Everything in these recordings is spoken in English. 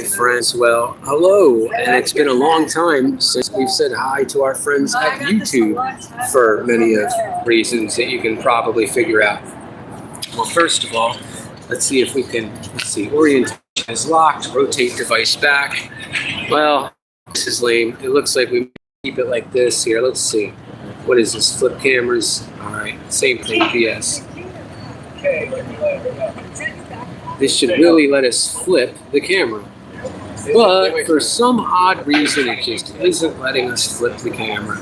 friends. Well, hello, and it's been a long time since we've said hi to our friends at YouTube for many of reasons that you can probably figure out. Well, first of all, let's see if we can, orientation is locked, rotate device back. Well, this is lame. It looks like we keep it like this here. Let's see. What is this? Flip cameras? All right, same thing, BS. This should really let us flip the camera. But for some odd reason, it just isn't letting us flip the camera.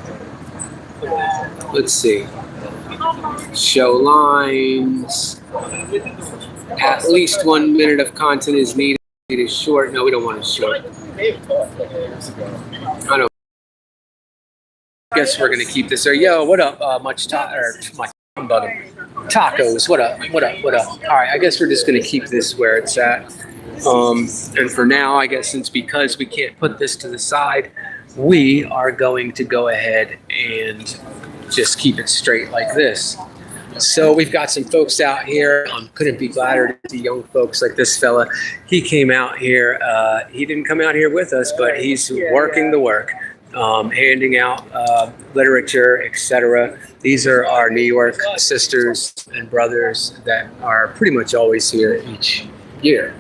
Let's see. Show lines. At least 1 minute of content is needed. It is short. No, we don't want it short. I don't. Guess we're gonna keep this there. Yo, what up? Tacos. What up? What up? What up? All right. I guess we're just gonna keep this where it's at. And for now, I guess because we can't put this to the side, we are going to go ahead and just keep it straight like this. So we've got some folks out here. Couldn't be gladder to see young folks like this fella. He came out here. He didn't come out here with us, but he's working the work, handing out literature, etc. These are our New York sisters and brothers that are pretty much always here each year.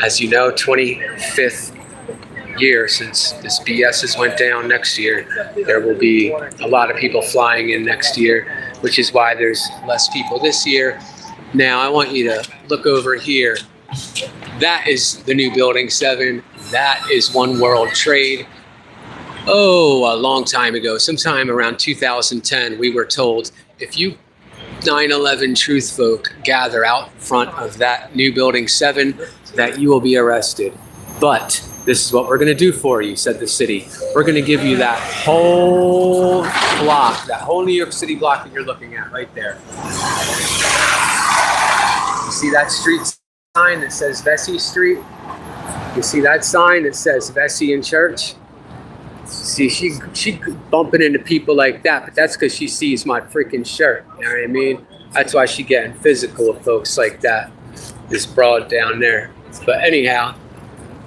As you know, 25th year since this BS has went down. Next year there will be a lot of people flying in next year, which is why there's less people this year. Now I want you to look over here. That is the new Building 7. That is One World Trade. Oh, a long time ago, sometime around 2010, we were told if you 9/11 truth folk gather out front of that new Building 7, that you will be arrested. But this is what we're going to do for you, said the city. We're going to give you that whole block, that whole New York City block that you're looking at right there. You see that street sign that says Vesey Street? You see that sign that says Vesey and Church? See, she bumping into people like that, but that's because she sees my freaking shirt. You know what I mean? That's why she getting physical with folks like that. This broad down there. But anyhow,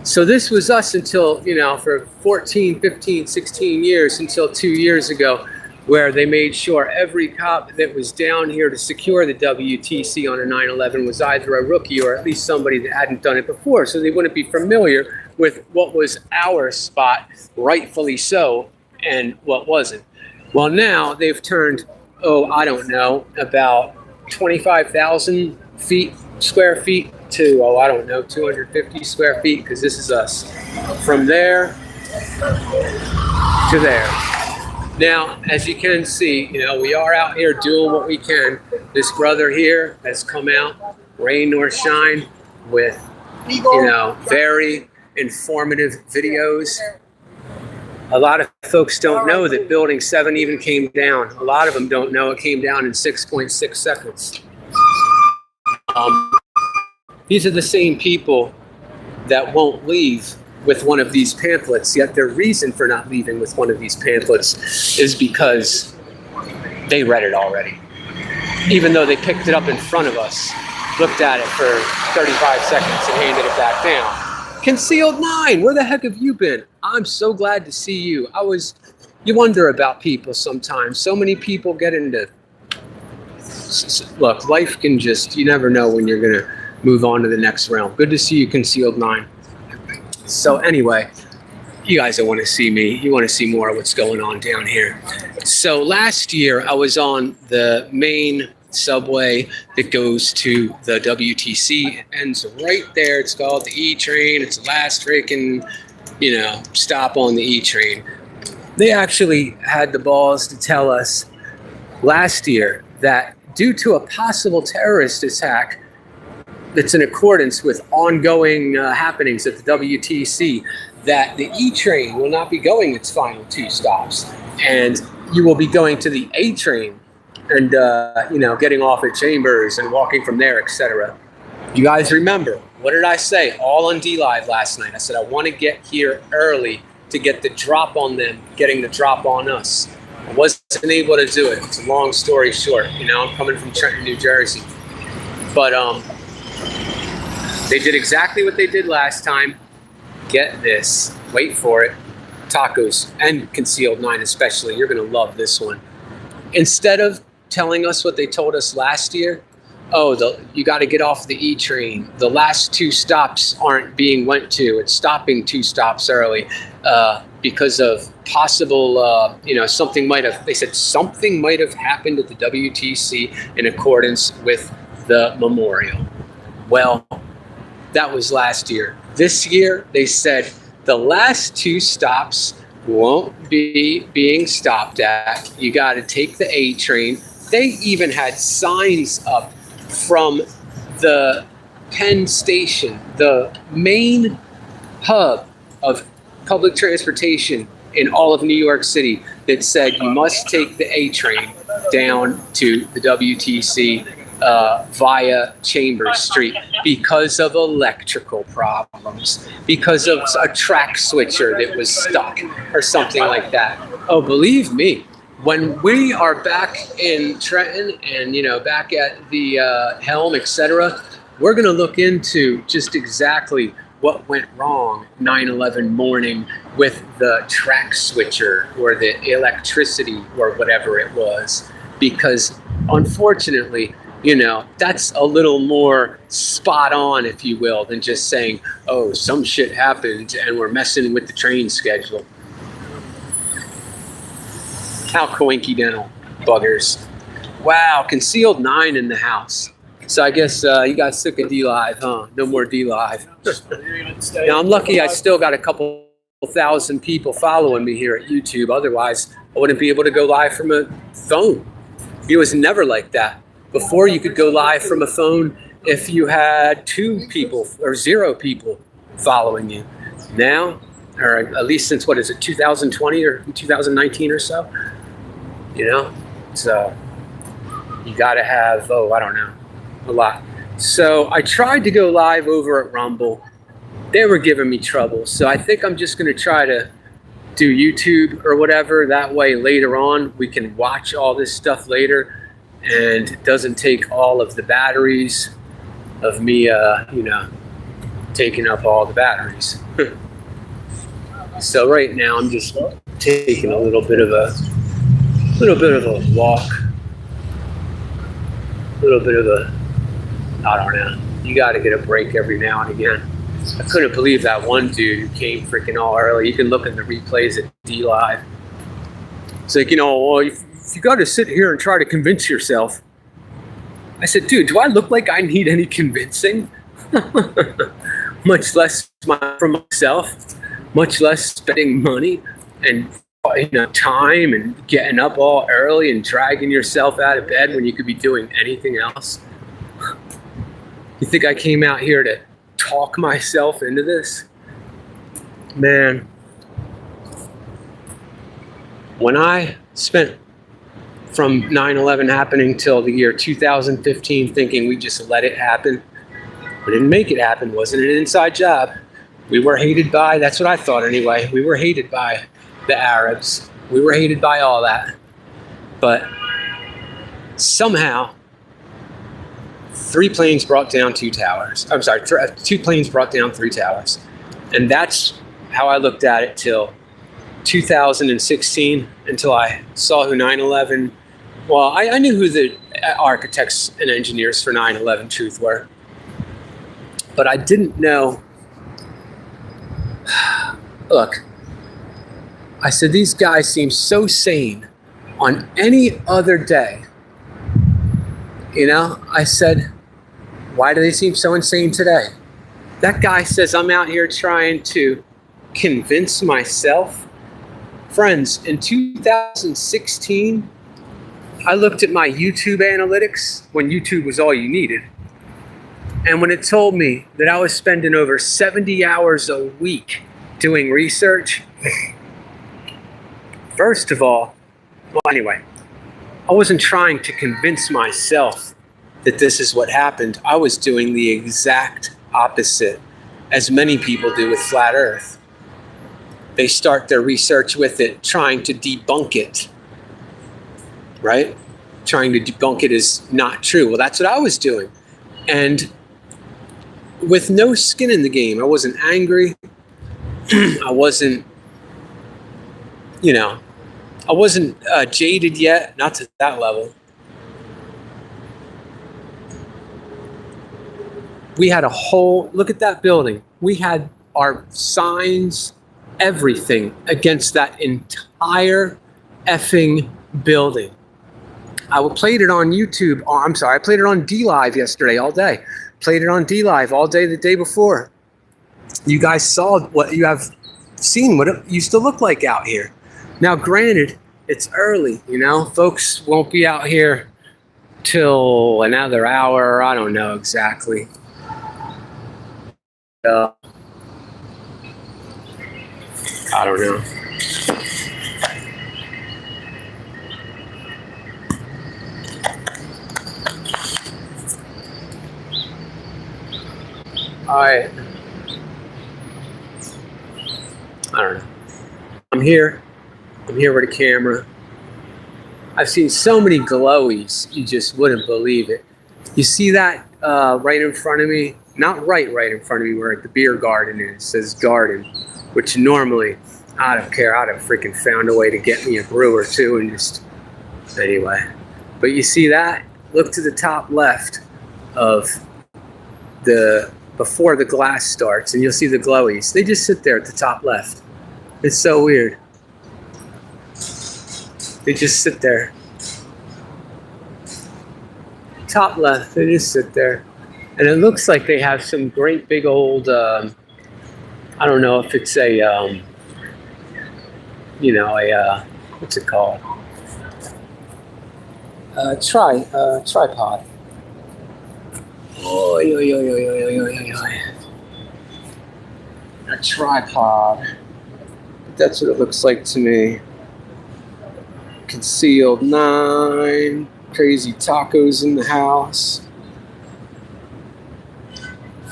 so this was us until, for 14, 15, 16 years, until 2 years ago, where they made sure every cop that was down here to secure the WTC on a 9/11 was either a rookie or at least somebody that hadn't done it before, so they wouldn't be familiar with what was our spot, rightfully so, and what wasn't. Well, now they've turned, I don't know, about 25,000 square feet to, 250 square feet, because this is us. From there to there. Now, as you can see, we are out here doing what we can. This brother here has come out, rain nor shine, with, very informative videos. A lot of folks don't know that Building 7 even came down. A lot of them don't know it came down in 6.6 seconds. These are the same people that won't leave with one of these pamphlets, yet their reason for not leaving with one of these pamphlets is because they read it already. Even though they picked it up in front of us, looked at it for 35 seconds and handed it back down. Concealed 9, where the heck have you been? I'm so glad to see you. You wonder about people sometimes. So many people get into, look, life can just, you never know when you're gonna move on to the next realm. Good to see you, Concealed 9. So anyway, you guys don't want to see me. You want to see more of what's going on down here. So last year I was on the main subway that goes to the WTC. It ends right there. It's called the E train. It's the last freaking, stop on the E train. They actually had the balls to tell us last year that due to a possible terrorist attack that's in accordance with ongoing happenings at the WTC, that the E train will not be going its final 2 stops, and you will be going to the A train and getting off at Chambers and walking from there, etc. You guys remember, what did I say all on DLive last night? I said I want to get here early to get the drop on them, getting the drop on us. I wasn't able to do it. It's a long story short. I'm coming from Trenton, New Jersey, but they did exactly what they did last time. get this. Wait for it. Tacos and Concealed 9 especially. You're going to love this one. Instead of telling us what they told us last year, you got to get off the E train. The last 2 stops aren't being went to. It's stopping 2 stops early because of possible, something they said something might have happened at the WTC in accordance with the memorial. Well, that was last year. This year, they said the last 2 stops won't be being stopped at. You got to take the A train. They even had signs up from the Penn Station, the main hub of public transportation in all of New York City, that said you must take the A train down to the WTC via Chambers Street because of electrical problems, because of a track switcher that was stuck or something like that. Oh, believe me, when we are back in Trenton and, back at the helm, etc., we're going to look into just exactly what went wrong 9/11 morning with the track switcher or the electricity or whatever it was. Because unfortunately, that's a little more spot on, if you will, than just saying, oh, some shit happened and we're messing with the train schedule. How coincidental, buggers. Wow, Concealed 9 in the house. So I guess you got sick of D-Live, huh? No more D-Live. Now, I'm lucky I still got a couple thousand people following me here at YouTube. Otherwise, I wouldn't be able to go live from a phone. It was never like that. Before, you could go live from a phone if you had 2 people or 0 people following you. Now, or at least since, 2020 or 2019 or so? So you got to have, a lot. So I tried to go live over at Rumble. They were giving me trouble. So I think I'm just going to try to do YouTube or whatever. That way later on we can watch all this stuff later and it doesn't take all of the batteries of me, taking up all the batteries. So right now I'm just taking a little bit of a walk. You got to get a break every now and again. I couldn't believe that one dude who came freaking all early. You can look in the replays at D-Live. It's like, if you got to sit here and try to convince yourself. I said, dude, do I look like I need any convincing? Much less from myself, much less spending money and time and getting up all early and dragging yourself out of bed when you could be doing anything else. You think I came out here to talk myself into this? Man, when I spent from 9/11 happening till the year 2015 thinking we just let it happen, we didn't make it happen. Wasn't an inside job. We were hated by, that's what I thought anyway, we were hated by the Arabs. We were hated by all that. But somehow, 3 planes brought down 2 towers. I'm sorry, 2 planes brought down 3 towers. And that's how I looked at it till 2016, until I saw who 9/11, well, I knew who the architects and engineers for 9/11 truth were. But I didn't know, look, I said, these guys seem so sane on any other day. I said, why do they seem so insane today? That guy says I'm out here trying to convince myself. Friends, in 2016, I looked at my YouTube analytics when YouTube was all you needed. And when it told me that I was spending over 70 hours a week doing research, first of all, I wasn't trying to convince myself that this is what happened. I was doing the exact opposite, as many people do with Flat Earth. They start their research with it, trying to debunk it, right? Trying to debunk it is not true. Well, that's what I was doing. And with no skin in the game, I wasn't angry. I wasn't, you know, I wasn't jaded yet, not to that level. We had a whole, look at that building. We had our signs, everything against that entire effing building. I played it on YouTube. Oh, I'm sorry, I played it on DLive yesterday all day. Played it on DLive all day the day before. You guys saw what you have seen, what it used to look like out here. Now, granted, it's early, you know, folks won't be out here till another hour. I don't know exactly. I don't know. I don't know. I'm here with a camera. I've seen so many glowies, you just wouldn't believe it. You see that right in front of me? Not right in front of me where the beer garden is. It says garden, which normally, I don't care. I'd have freaking found a way to get me a brew or two and just, anyway. But you see that? Look to the top left of before the glass starts, and you'll see the glowies. They just sit there at the top left. It's so weird. They just sit there. Top left, they just sit there. And it looks like they have some great big old, I don't know if it's a, what's it called? Tripod. A tripod. That's what it looks like to me. Concealed 9. Crazy tacos in the house.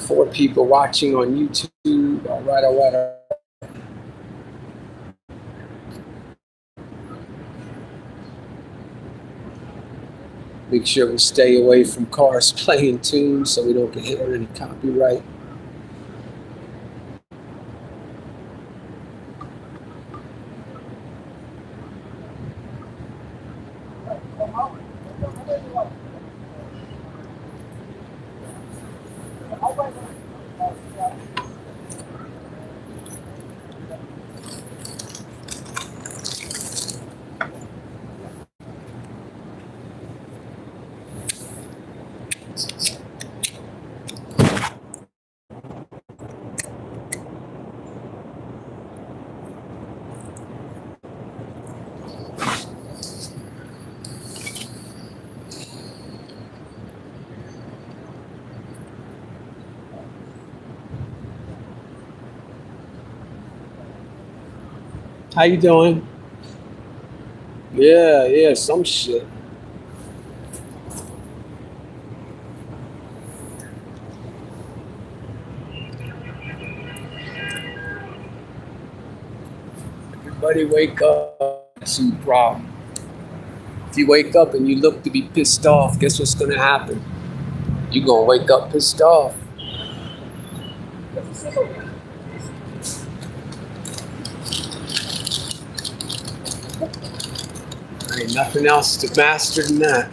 4 people watching on YouTube. All right. Make sure we stay away from cars playing tunes so we don't get hit with any copyright. How you doing? Yeah, some shit. Everybody wake up. That's your problem. If you wake up and you look to be pissed off, guess what's gonna happen? You're gonna wake up pissed off. There ain't nothing else to master than that.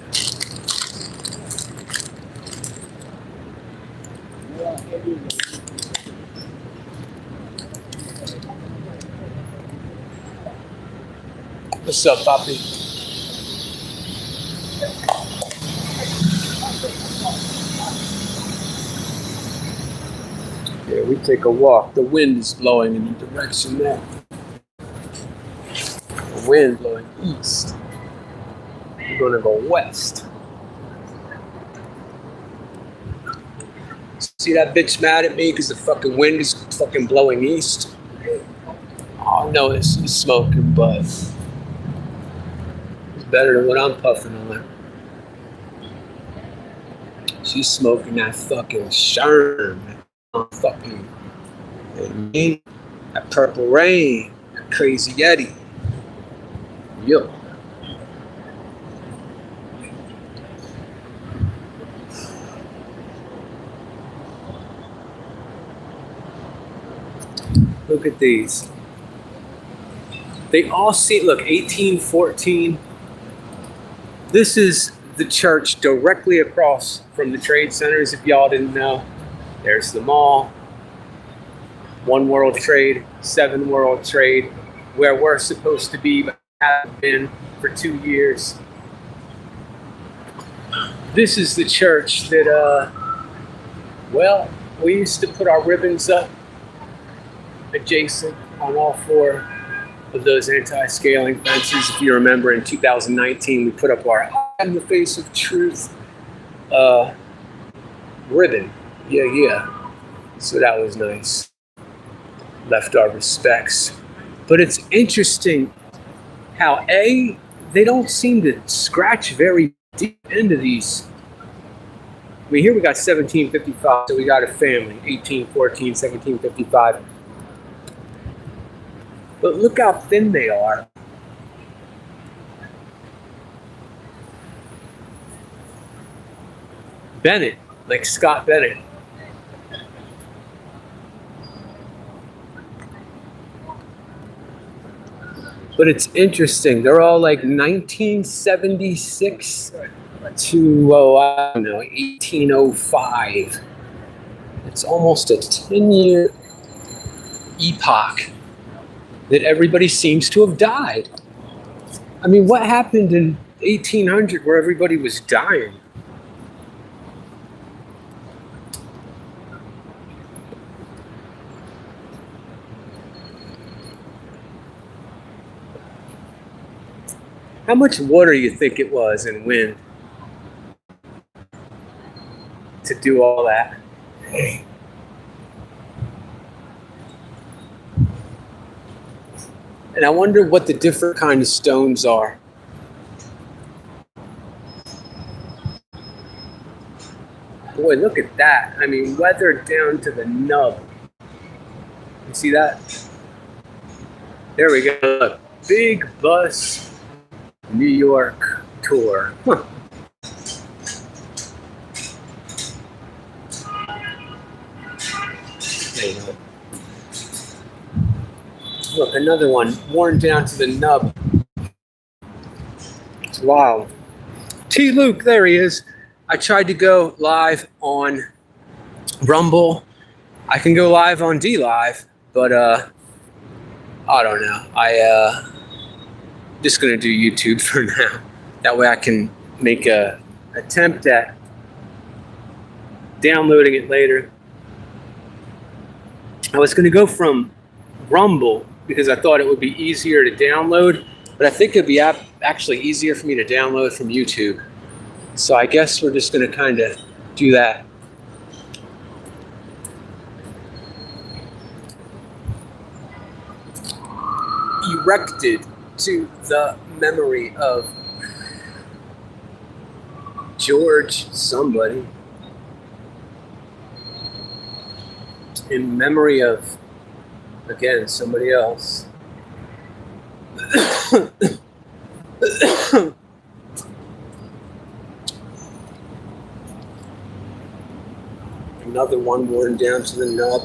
What's up, Poppy? Yeah, we take a walk. The wind is blowing in the direction there. The wind blowing east. We're gonna go west. See that bitch mad at me because the fucking wind is fucking blowing east? Oh, no, it's smoking, but it's better than what I'm puffing on. She's smoking that fucking Sherm. Fucking, that Purple Rain, that Crazy Yeti. Yo. Look at these. They all see, look, 1814. This is the church directly across from the trade centers, if y'all didn't know. There's the mall. One World Trade, 7 World Trade, where we're supposed to be, but haven't been for 2 years. This is the church that, well, we used to put our ribbons up adjacent on all 4 of those anti-scaling fences. If you remember, in 2019, we put up our Eye in the Face of Truth ribbon. Yeah. So that was nice. Left our respects. But it's interesting how, they don't seem to scratch very deep into these. I mean, here we got 1755, so we got a family, 1814, 1755. But look how thin they are. Bennett, like Scott Bennett. But it's interesting. They're all like 1976 to, I don't know, 1805. It's almost a 10-year epoch that everybody seems to have died. I mean, what happened in 1800 where everybody was dying? How much water do you think it was and wind to do all that? And I wonder what the different kind of stones are. Boy, look at that. I mean, weathered down to the nub. You see that? There we go. Look, Big Bus New York tour. Huh. There you go. Look, another one worn down to the nub. It's wild. T. Luke, there he is. I tried to go live on Rumble. I can go live on D Live, but I don't know. Just gonna do YouTube for now. That way I can make a attempt at downloading it later. I was gonna go from Rumble because I thought it would be easier to download, but I think it'd be actually easier for me to download from YouTube. So I guess we're just gonna kind of do that. Erected to the memory of George somebody. In memory of, again, somebody else. Another one worn down to the nub.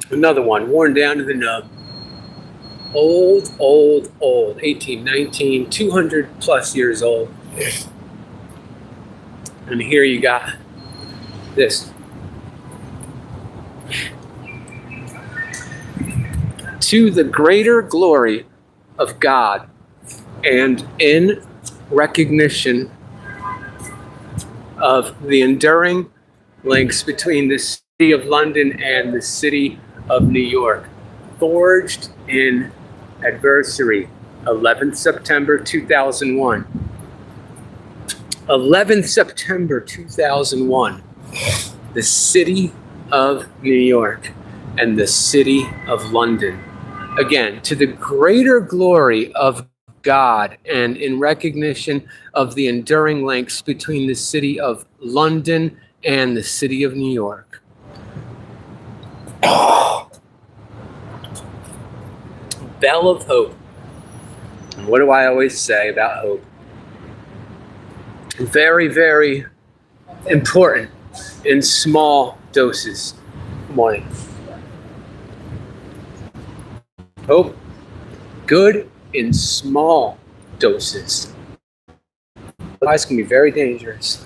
Another one worn down to the nub. Old. 1819, 200 plus years old. And here you got this. To the greater glory of God and in recognition of the enduring links between the city of London and the city of New York, forged in adversary, 11th September 2001. 11th September 2001, the city of New York and the city of London. Again, to the greater glory of God and in recognition of the enduring links between the city of London and the city of New York. Bell of hope. And what do I always say about hope? Very, very important in small doses. Good morning. Hope. Good in small doses. Otherwise, can be very dangerous.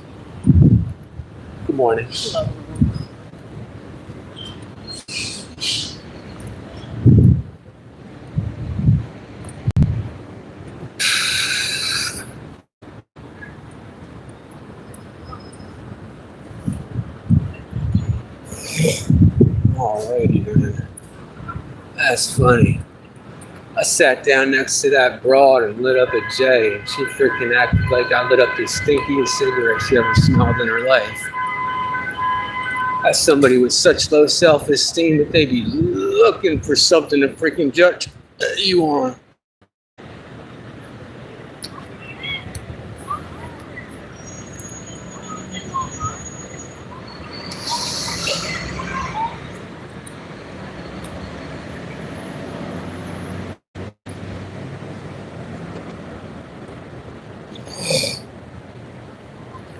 Good morning. Alrighty then. That's funny. I sat down next to that broad and lit up a J, and she freaking acted like I lit up the stinkiest cigarette she ever smelled in her life. That's somebody with such low self-esteem that they be looking for something to freaking judge you on.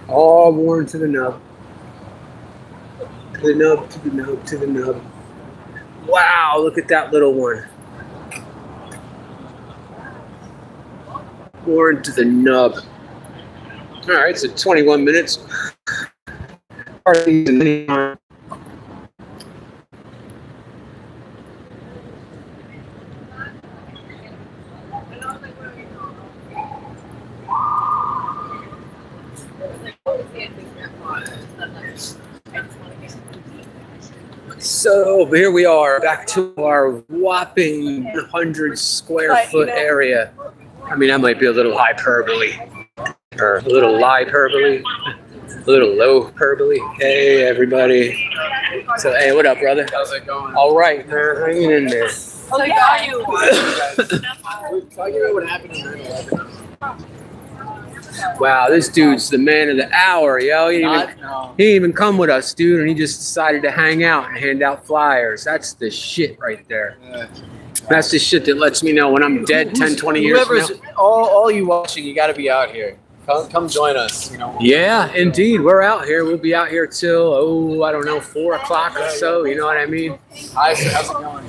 All worn to the nub. To the nub, to the nub, to the nub. Wow, look at that little one. Worn to the nub. All right, so 21 minutes. So here we are, back to our whopping 100 square foot area. I mean, that might be a little hyperbole, or a little hyperbole, a little low hyperbole. Hey, everybody. So, hey, what up, brother? How's it going? All right, man, hanging in there. Oh, yeah. Talking about what happened in 9/11. Wow, this dude's the man of the hour, yo. He didn't even come with us, dude, and he just decided to hang out and hand out flyers. That's the shit right there. That's the shit that lets me know when I'm dead 10, 20 years from now. All you watching, you got to be out here. Come join us. You know. Yeah, indeed. We're out here. We'll be out here till, I don't know, 4 o'clock or so. You know what I mean? How's it going?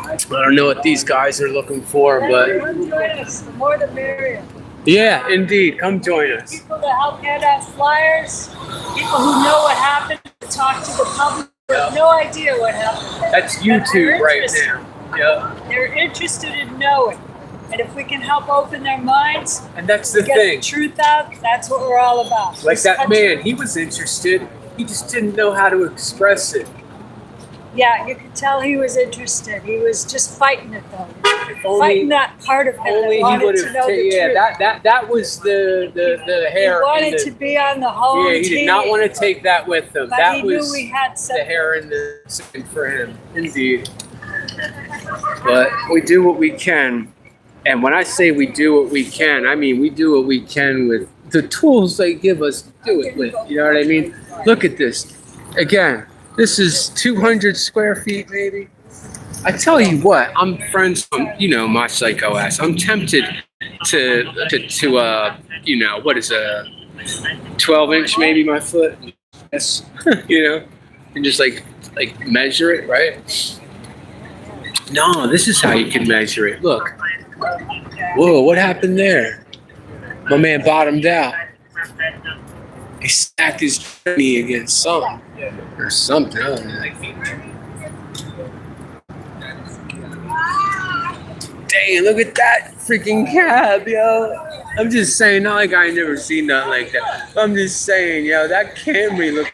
I don't know what these guys are looking for, but The more the merrier. yeah, indeed. Come join us. People that help hand out flyers, people who know what happened, talk to the public who have no idea what happened. That's But they're YouTube right interested. now. Yeah. They're interested in knowing. And if we can help open their minds, And that's the get thing. the truth out, that's what we're all about. Like This that country- man, he was interested. He just didn't know how to express it. Yeah, you could tell he was interested. He was just fighting it though. If only, Fighting that part of him that only he wanted would to have. know the Yeah, truth. that was the He hair. in wanted the, to be on the home yeah, he team. did not want to take that with him. But That he was knew we had the something. hair in the suit for him, indeed. But we do what we can, and when I say we do what we can, I mean we do what we can with the tools they give us to do it with. You know what I mean? Look at this. Again, this is 200 square feet, maybe. I tell you what, I'm friends with, my psycho ass. I'm tempted to what is a 12-inch maybe my foot? Yes, and just like measure it, right? No, this is how you can measure it. Look. Whoa, what happened there? My man bottomed out. He stacked his knee against something. Or something. I don't know. Dang, look at that freaking cab, yo. I'm just saying, not like I ain't never seen nothing like that. I'm just saying, yo, that Camry looked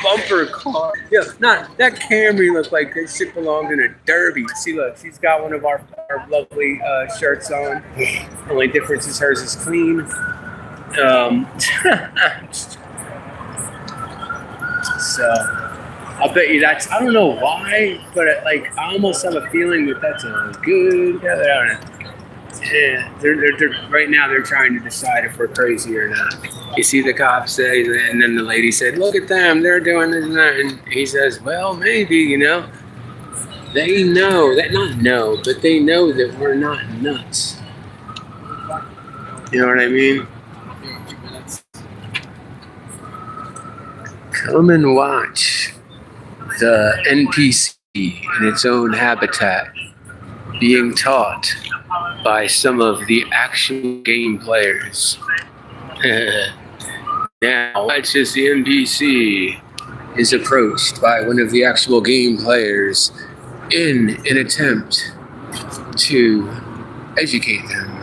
bumper car. Yo, that Camry looked like this shit belonged in a derby. See, look, she's got one of our lovely shirts on. Only difference is hers is clean. So I'll bet you that's, I don't know why, but I almost have a feeling that that's a good, I don't know. Yeah, they're right now they're trying to decide if we're crazy or not. You see the cop say, and then the lady said, look at them, they're doing this and that. And he says, well, maybe, they know, that not know, but they know that we're not nuts. You know what I mean? A few minutes. Come and watch the NPC in its own habitat being taught by some of the actual game players. Now, watch as the NPC is approached by one of the actual game players in an attempt to educate them.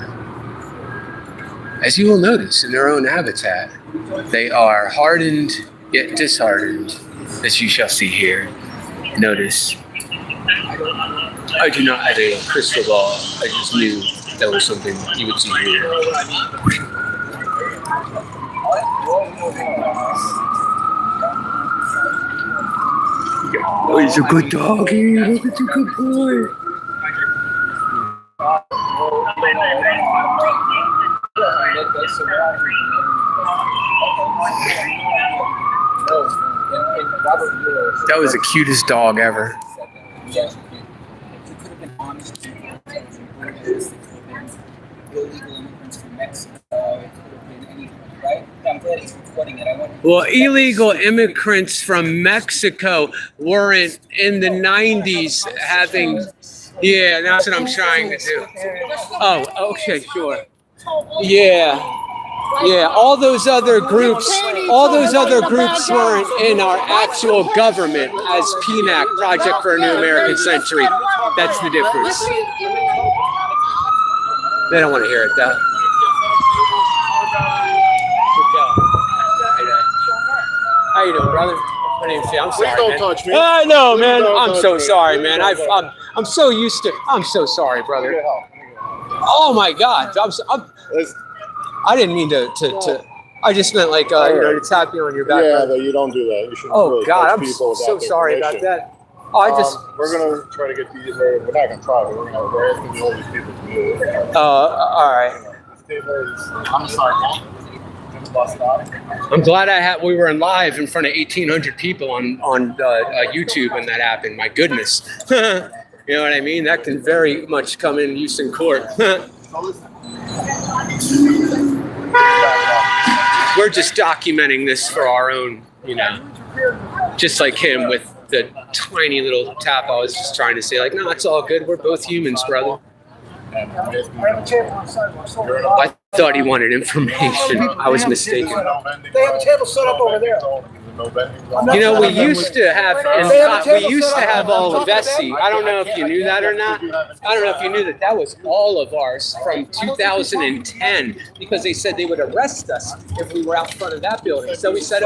As you will notice in their own habitat, they are hardened yet disheartened, as you shall see here. Notice, I do not have a crystal ball. I just knew that was something you would see here. Oh, he's a good doggy. Look at you, good boy. That was the cutest dog ever. Well, illegal immigrants from Mexico weren't in the 90s having. Yeah, that's what I'm trying to do. Oh, okay, sure. Yeah. Yeah, all those other groups weren't in our actual government as PNAC, Project for a New American Century. That's the difference. They don't want to hear it though. How you doing, brother? My name's Jay. I'm sorry, Please don't man. touch me. I know, man. Please don't I'm so touch me. sorry, man. I'm so used to. I'm so sorry, brother. Oh my God. I didn't mean to. I just meant like to tap you on your back. Yeah, but you don't do that. You shouldn't Oh really God, touch I'm people so without their sorry about permission. that. Oh, We're gonna try to get these. We're not gonna try, but we're asking all these people to do it. all right. I'm sorry. I'm glad we were live in front of 1,800 people on YouTube when that happened. My goodness, you know what I mean? That can very much come in use in court. We're just documenting this for our own, just like him with the tiny little tap. I was just trying to say, like, no, it's all good. We're both humans, brother. I thought he wanted information. I was mistaken. They have a table set up over there. We used to have all of Vessi. I don't know if you knew that or not. I don't know if you knew that was all of ours from 2010 because they said they would arrest us if we were out front of that building. So we said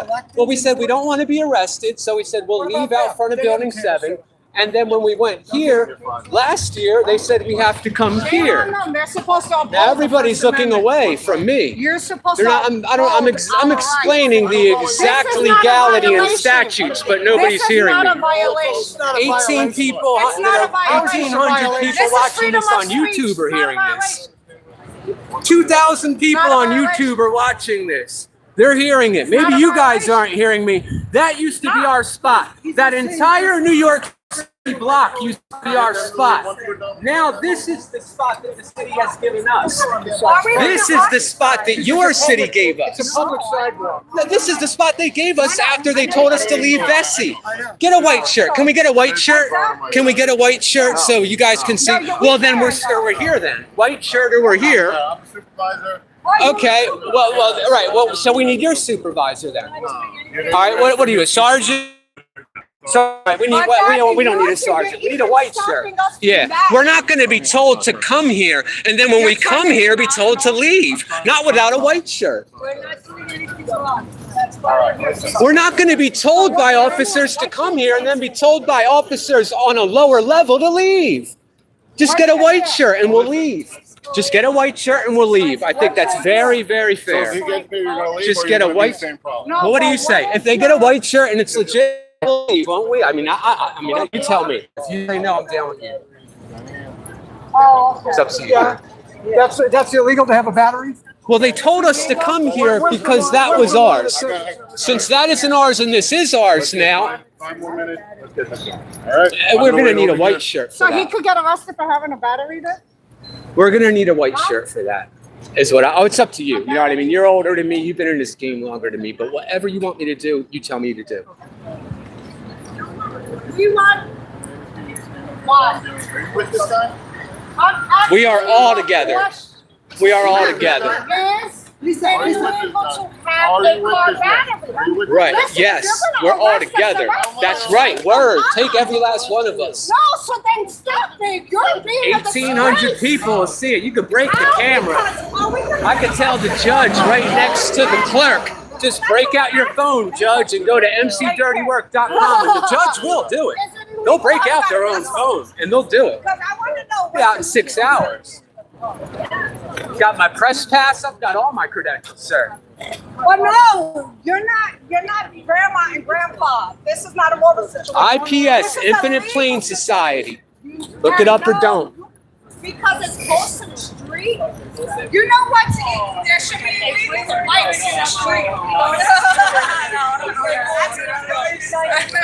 we don't want to be arrested. So we said we'll leave out front of Building 7. And then when we went here last year, they said we have to come here. They're supposed to uphold Now everybody's the First looking Amendment. away from me. You're supposed They're not, to. I'm explaining the exact This is not a legality and violation. statutes, but nobody's This is hearing not a me. violation. 18 people, It's not a violation. 1,800 This people is watching freedom this of on speech. YouTube are It's not a hearing this. violation. 2,000 people Not a on violation. YouTube are watching this. They're hearing it. not Maybe a you guys violation. aren't hearing me. That used to be our spot. That entire New York City block used to be our spot. Now this is the spot that the city has given us. This is the spot that your city gave us. It's a public sidewalk. No, this is the spot they gave us after they told us to leave Vessi. Get a white shirt. Can we get a white shirt? Can we get a white shirt so you guys can see? Well, then we're here then. White shirt or we're here. I'm a supervisor. Okay. Well, all right. Well, so we need your supervisor then. All right. What are you, a sergeant? Sorry, we don't need a sergeant. We need a white shirt. Yeah, we're not going to be told to come here, and then when we come here, be told to leave. Not without a white shirt. We're not doing anything wrong. That's why. We're not going to be told by officers to come here, and then be told by officers on a lower level to leave. Just get a white shirt, and we'll leave. Just get a white shirt, and we'll leave. I think that's very, very So if fair. you get me, you're gonna leave. Just or get you're a gonna do white- the same problem. Well, what do you say? If they get a white shirt and it's legit, we'll leave, won't we? I mean, you tell me. If you say no, I'm down with you. Oh, okay. It's up to you. That's illegal to have a battery? Well, they told us to come here because that was ours. Since that isn't ours and this is ours now, 5 more minutes. Let's get this done. All right. we're going to need a white shirt for So he that. could get arrested for having a battery there? We're going to need a white shirt for that. Is what oh, it's up to you. You know what I mean? You're older than me. You've been in this game longer than me. But whatever you want me to do, you tell me to do. You want what? Are you with this guy? We are all together. We are all together. Yes. Lisa, And Lisa, we're able to Are have you a with car this guy? battery. Are you with Right. Listen, Yes. you're We're gonna all arrest us together. around That's here. right. Word. Take every last one of us. No, so then stop me. You're being a 1,800 disgrace. people will see it. You could break the How? camera. Because are we gonna I could tell the judge right next to the clerk. Just break out your phone, judge, and go to mcdirtywork.com, and the judge will do it. They'll break out their own phone, and they'll do it. Because I want to know. Be out in 6 hours. Got my press pass. I've got all my credentials, sir. Well, no, you're not grandma and grandpa. This is not a mobile situation. IPS, This is Infinite illegal. Plane Society. Look it up or don't. Because it's close to the street. You know what's there should be illegal lights in the street.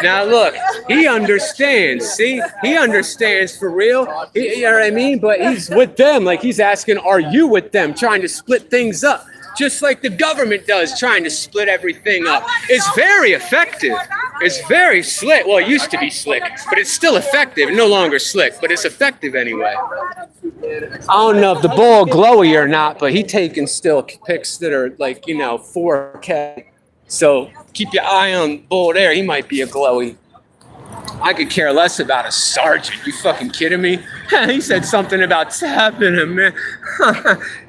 Now look, he understands. See, he understands for real. You know what I mean? But he's with them. Like he's asking, are you with them? Trying to split things up. Just like the government does, trying to split everything up. It's very effective. It's very slick. Well, it used to be slick, but it's still effective. No longer slick, but it's effective anyway. I don't know if the bull glowy or not, but he taking still pics that are like, 4K. So keep your eye on bull there. He might be a glowy. I could care less about a sergeant. You fucking kidding me? He said something about tapping him, man.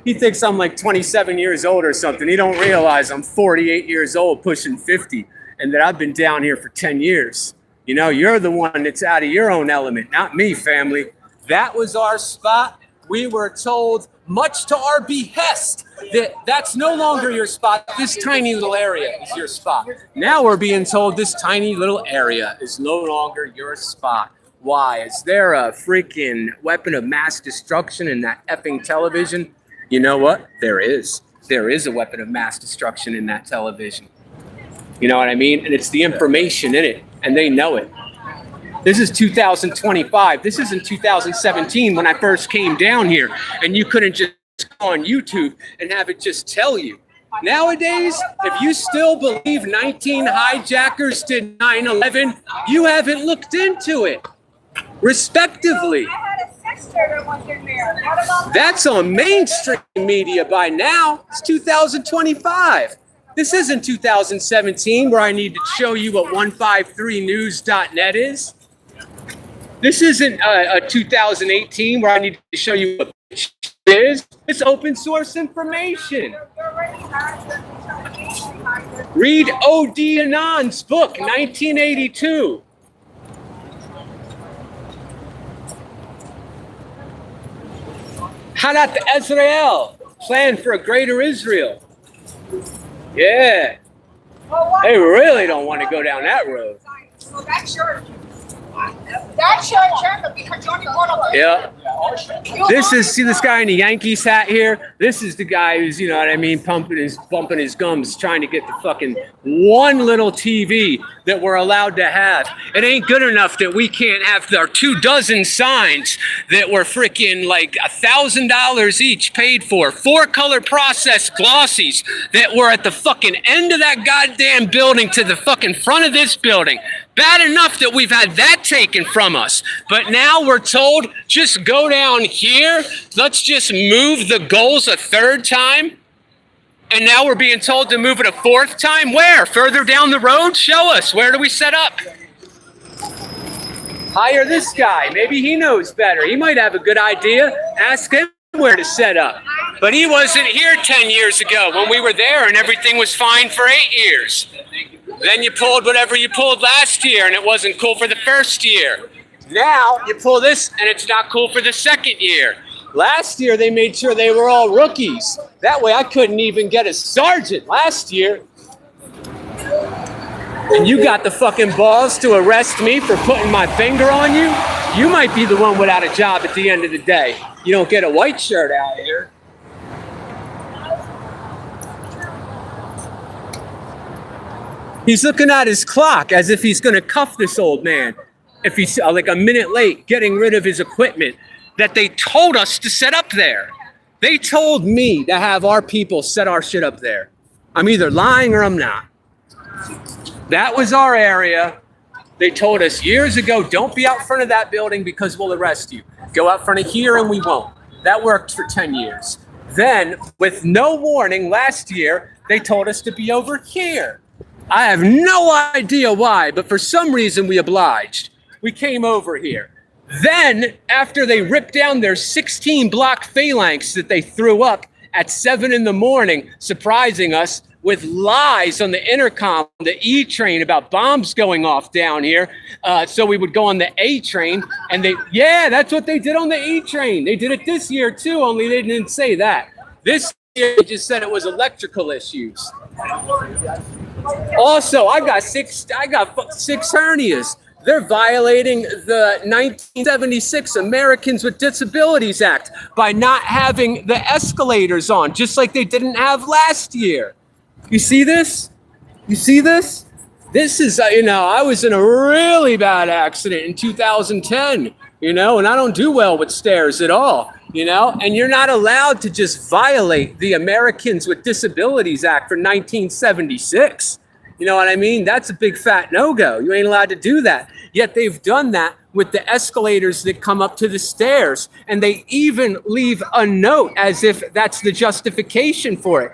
He thinks I'm like 27 years old or something. He don't realize I'm 48 years old, pushing 50, and that I've been down here for 10 years. You're the one that's out of your own element, not me, family. That was our spot. We were told, much to our behest, that that's no longer your spot. This tiny little area is your spot. Now we're being told this tiny little area is no longer your spot. Why? Is there a freaking weapon of mass destruction in that effing television? You know what? There is. There is a weapon of mass destruction in that television. You know what I mean? And it's the information in it, and they know it. This is 2025. This isn't 2017 when I first came down here and you couldn't just go on YouTube and have it just tell you. Nowadays, if you still believe 19 hijackers did 9/11, you haven't looked into it. Respectively. I had a sister that was in there. What about That's on mainstream media by now. It's 2025. This isn't 2017 where I need to show you what 153news.net is. This isn't a 2018 where I need to show you what it is. It's open source information. Read O.D. Anand's book, 1982. Hanat Ezrael, plan for a greater Israel. Yeah, they really don't want to go down that road. So that's your agenda because you only brought up. Yeah. See this guy in the Yankees hat here? This is the guy who's, bumping his gums, trying to get the fucking one little TV that we're allowed to have. It ain't good enough that we can't have our 24 signs that were freaking like $1,000 each paid for, 4-color processed glossies that were at the fucking end of that goddamn building to the fucking front of this building. Bad enough that we've had that taken from us. But now we're told, just go down here. Let's just move the goals a 3rd time. And now we're being told to move it a 4th time. Where? Further down the road? Show us. Where do we set up? Hire this guy. Maybe he knows better. He might have a good idea. Ask him where to set up. But he wasn't here 10 years ago when we were there and everything was fine for 8 years. Then you pulled whatever you pulled last year and it wasn't cool for the 1st year. Now you pull this and it's not cool for the 2nd year. Last year they made sure they were all rookies. That way I couldn't even get a sergeant last year. And you got the fucking balls to arrest me for putting my finger on you? You might be the one without a job at the end of the day. You don't get a white shirt out here. He's looking at his clock as if he's going to cuff this old man. If he's like a minute late getting rid of his equipment that they told us to set up there. They told me to have our people set our shit up there. I'm either lying or I'm not. That was our area. They told us years ago, don't be out front of that building because we'll arrest you. Go out front of here and we won't. That worked for 10 years. Then, with no warning, last year, they told us to be over here. I have no idea why, but for some reason we obliged. We came over here. Then, after they ripped down their 16-block phalanx that they threw up at 7 in the morning, surprising us with lies on the intercom, the E train about bombs going off down here. So we would go on the A train and that's what they did on the E train. They did it this year too, only they didn't say that. This year they just said it was electrical issues. Also, I got six hernias. They're violating the 1976 Americans with Disabilities Act by not having the escalators on, just like they didn't have last year. You see this? You see this? This is, I was in a really bad accident in 2010, and I don't do well with stairs at all, and you're not allowed to just violate the Americans with Disabilities Act for 1976. You know what I mean? That's a big fat no-go. You ain't allowed to do that. Yet they've done that with the escalators that come up to the stairs, and they even leave a note as if that's the justification for it.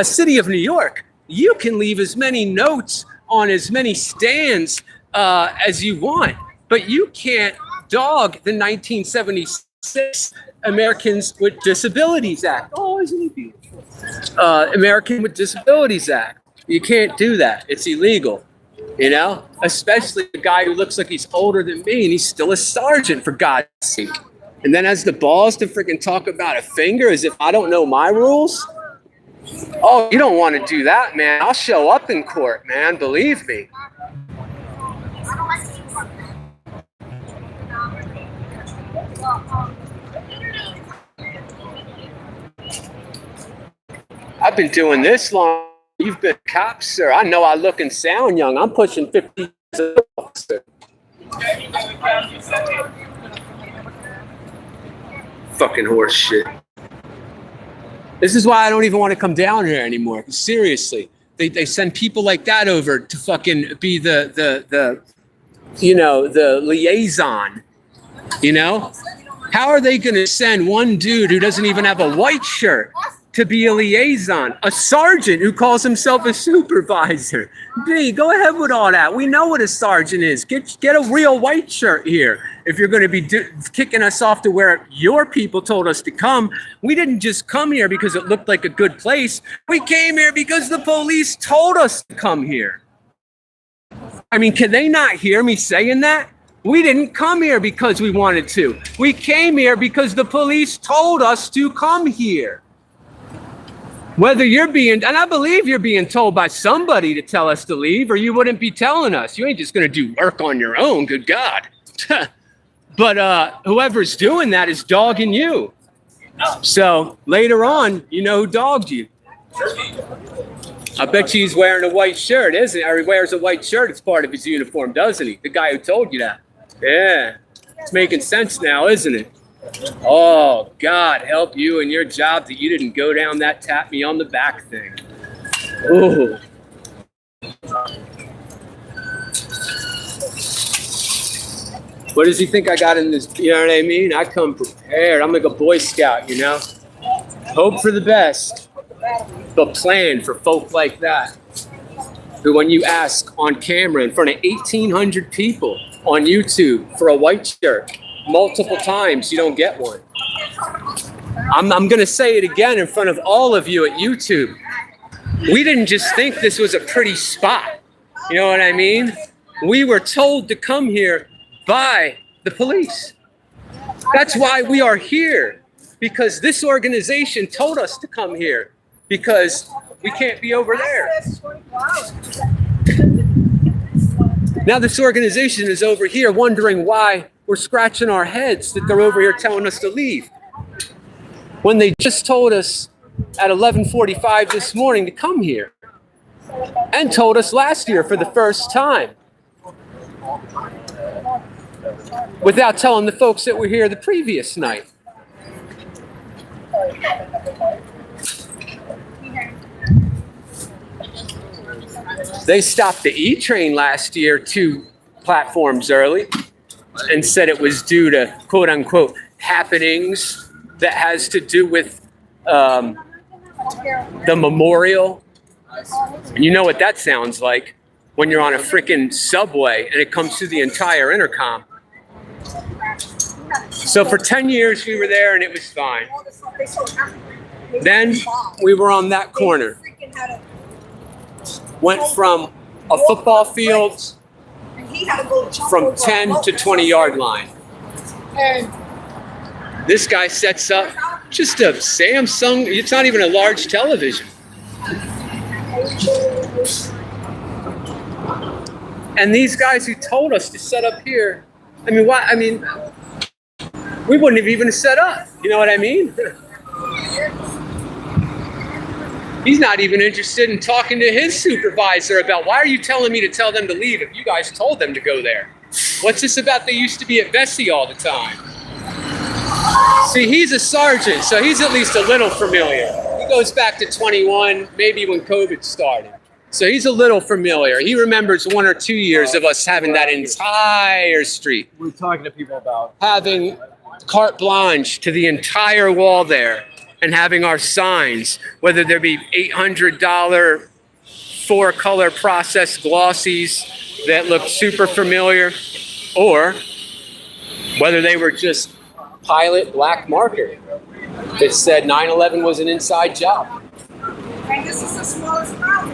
City of New York, you can leave as many notes on as many stands as you want, but you can't dog the 1976 Americans with Disabilities Act. Oh, isn't he beautiful? American with Disabilities Act. You can't do that. It's illegal, especially the guy who looks like he's older than me and he's still a sergeant, for God's sake. And then has the balls to freaking talk about a finger as if I don't know my rules. Oh, you don't want to do that, man. I'll show up in court, man. Believe me. I've been doing this long. You've been a cop, sir. I know I look and sound young. I'm pushing 50 years old, sir. Fucking horse shit. This is why I don't even want to come down here anymore. Seriously, they send people like that over to fucking be the liaison. How are they going to send one dude who doesn't even have a white shirt to be a liaison? A sergeant who calls himself a supervisor. B, go ahead with all that. We know what a sergeant is. Get a real white shirt here. If you're going to be kicking us off to where your people told us to come, we didn't just come here because it looked like a good place. We came here because the police told us to come here. I mean, can they not hear me saying that? We didn't come here because we wanted to. We came here because the police told us to come here. Whether and I believe you're being told by somebody to tell us to leave, or you wouldn't be telling us. You ain't just going to do work on your own, good God. But whoever's doing that is dogging you. So later on, you know who dogged you. I bet you he's wearing a white shirt, isn't he? Or he wears a white shirt as part of his uniform, doesn't he? The guy who told you that. Yeah. It's making sense now, isn't it? Oh, God help you in your job that you didn't go down that tap me on the back thing. Ooh. What does he think I got in this? You know what I mean? I come prepared. I'm like a Boy Scout, Hope for the best, but plan for folk like that. Who, when you ask on camera in front of 1,800 people on YouTube for a white shirt multiple times, you don't get one. I'm going to say it again in front of all of you at YouTube. We didn't just think this was a pretty spot. You know what I mean? We were told to come here by the police. That's why we are here, because this organization told us to come here, because we can't be over there. Now this organization is over here wondering why we're scratching our heads that they're over here telling us to leave, when they just told us at 11:45 this morning to come here, and told us last year for the first time, without telling the folks that were here the previous night. They stopped the E train last year 2 platforms early and said it was due to quote unquote happenings that has to do with the memorial. And you know what that sounds like when you're on a freaking subway and it comes through the entire intercom. So for 10 years we were there and it was fine. Then we were on that corner. Went from a football field from 10 to 20 yard line. This guy sets up just a Samsung, it's not even a large television. And these guys who told us to set up here, I mean, why? I mean, we wouldn't have even set up. You know what I mean? He's not even interested in talking to his supervisor about, why are you telling me to tell them to leave if you guys told them to go there? What's this about they used to be at Vesey all the time? See, he's a sergeant, so he's at least a little familiar. He goes back to 21, maybe when COVID started. So he's a little familiar. He remembers 1 or 2 years of us having that entire street. We're talking to people about Having carte blanche to the entire wall there and having our signs, whether there be $800 4-color processed glossies that look super familiar, or whether they were just Pilot black marker that said 9/11 was an inside job. And this is the smallest crowd.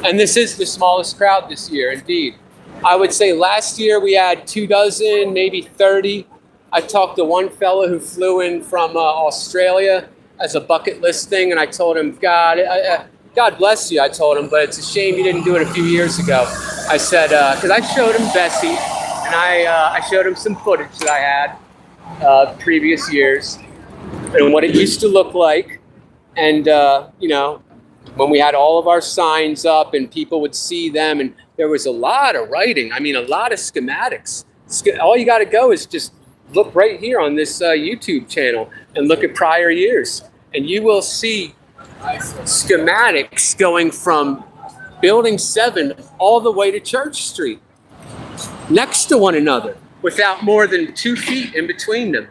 And this is the smallest crowd this year, indeed. I would say last year we had 24, maybe 30. I talked to one fellow who flew in from Australia as a bucket list thing, and I told him, God bless you, I told him, but it's a shame you didn't do it a few years ago. I said, because I showed him Bessie, and I showed him some footage that I had previous years, and what it used to look like. And, you know, when we had all of our signs up and people would see them, and there was a lot of writing. I mean, a lot of schematics. All you got to go is just look right here on this YouTube channel and look at prior years. And you will see schematics going from Building 7 all the way to Church Street, next to one another, without more than 2 feet in between them.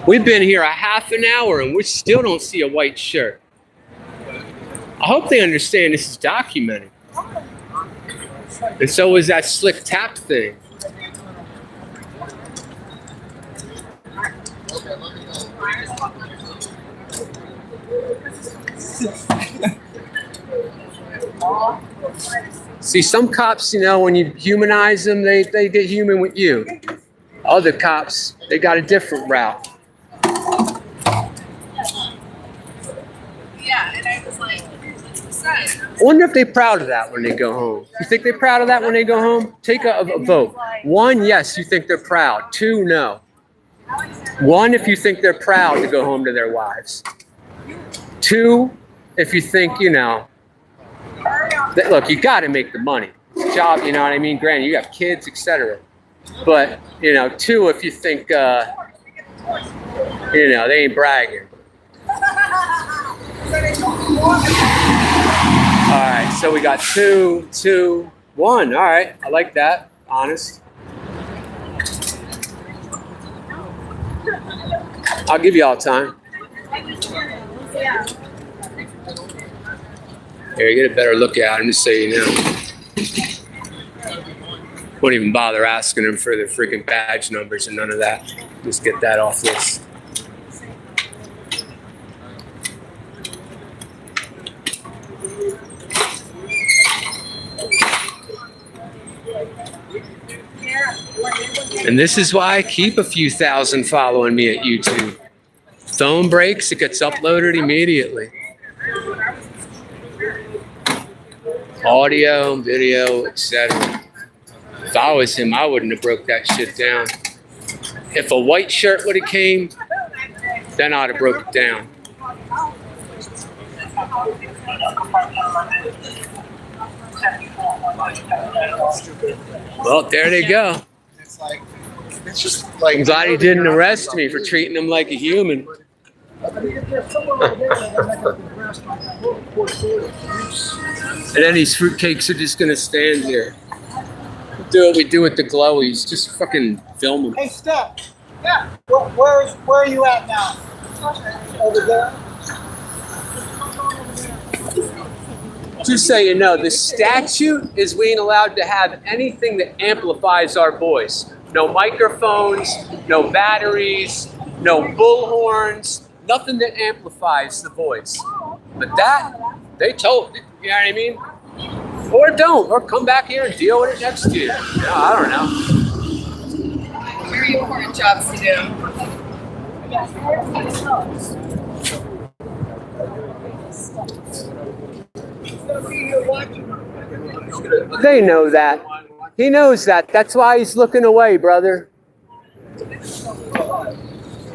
We've been here a half an hour and we still don't see a white shirt. I hope they understand this is documented. And so is that slick tap thing. See, some cops, you know, when you humanize them, they get human with you. Other cops, they got a different route. Yeah, and I was like, I wonder if they're proud of that when they go home. You think they're proud of that when they go home? Take a vote. 1, yes, you think they're proud. 2, no. 1, if you think they're proud to go home to their wives. 2, if you think, you know, that, look, you got to make the money. Job, you know what I mean? Granted, you have kids, etc. But, you know, 2, if you think, you know, they ain't bragging. All right, so we got 2, 2, 1. All right, I like that. Honest. I'll give you all time. Here, you get a better look at him, just so you know. Won't even bother asking them for their freaking badge numbers and none of that. Just get that off this. And this is why I keep a few thousand following me at YouTube. Phone breaks, it gets uploaded immediately. Audio, video, etc. If I was him, I wouldn't have broke that shit down. If a white shirt would have came, then I'd have broke it down. Well, there they go. it's like It's just like I'm glad he didn't arrest me for treating him like a human. And then these fruitcakes are just gonna stand here. Do what we do with the glowies. Just fucking film them. Hey, Steph. Yeah. Where are you at now? Over there. Just so you know, the statute is we ain't allowed to have anything that amplifies our voice. No microphones, no batteries, no bullhorns, nothing that amplifies the voice. But that, they told me, you know what I mean? Or don't, or come back here and deal with it next year. No, I don't know. Very important jobs to do. They know that. He knows that. That's why he's looking away, brother.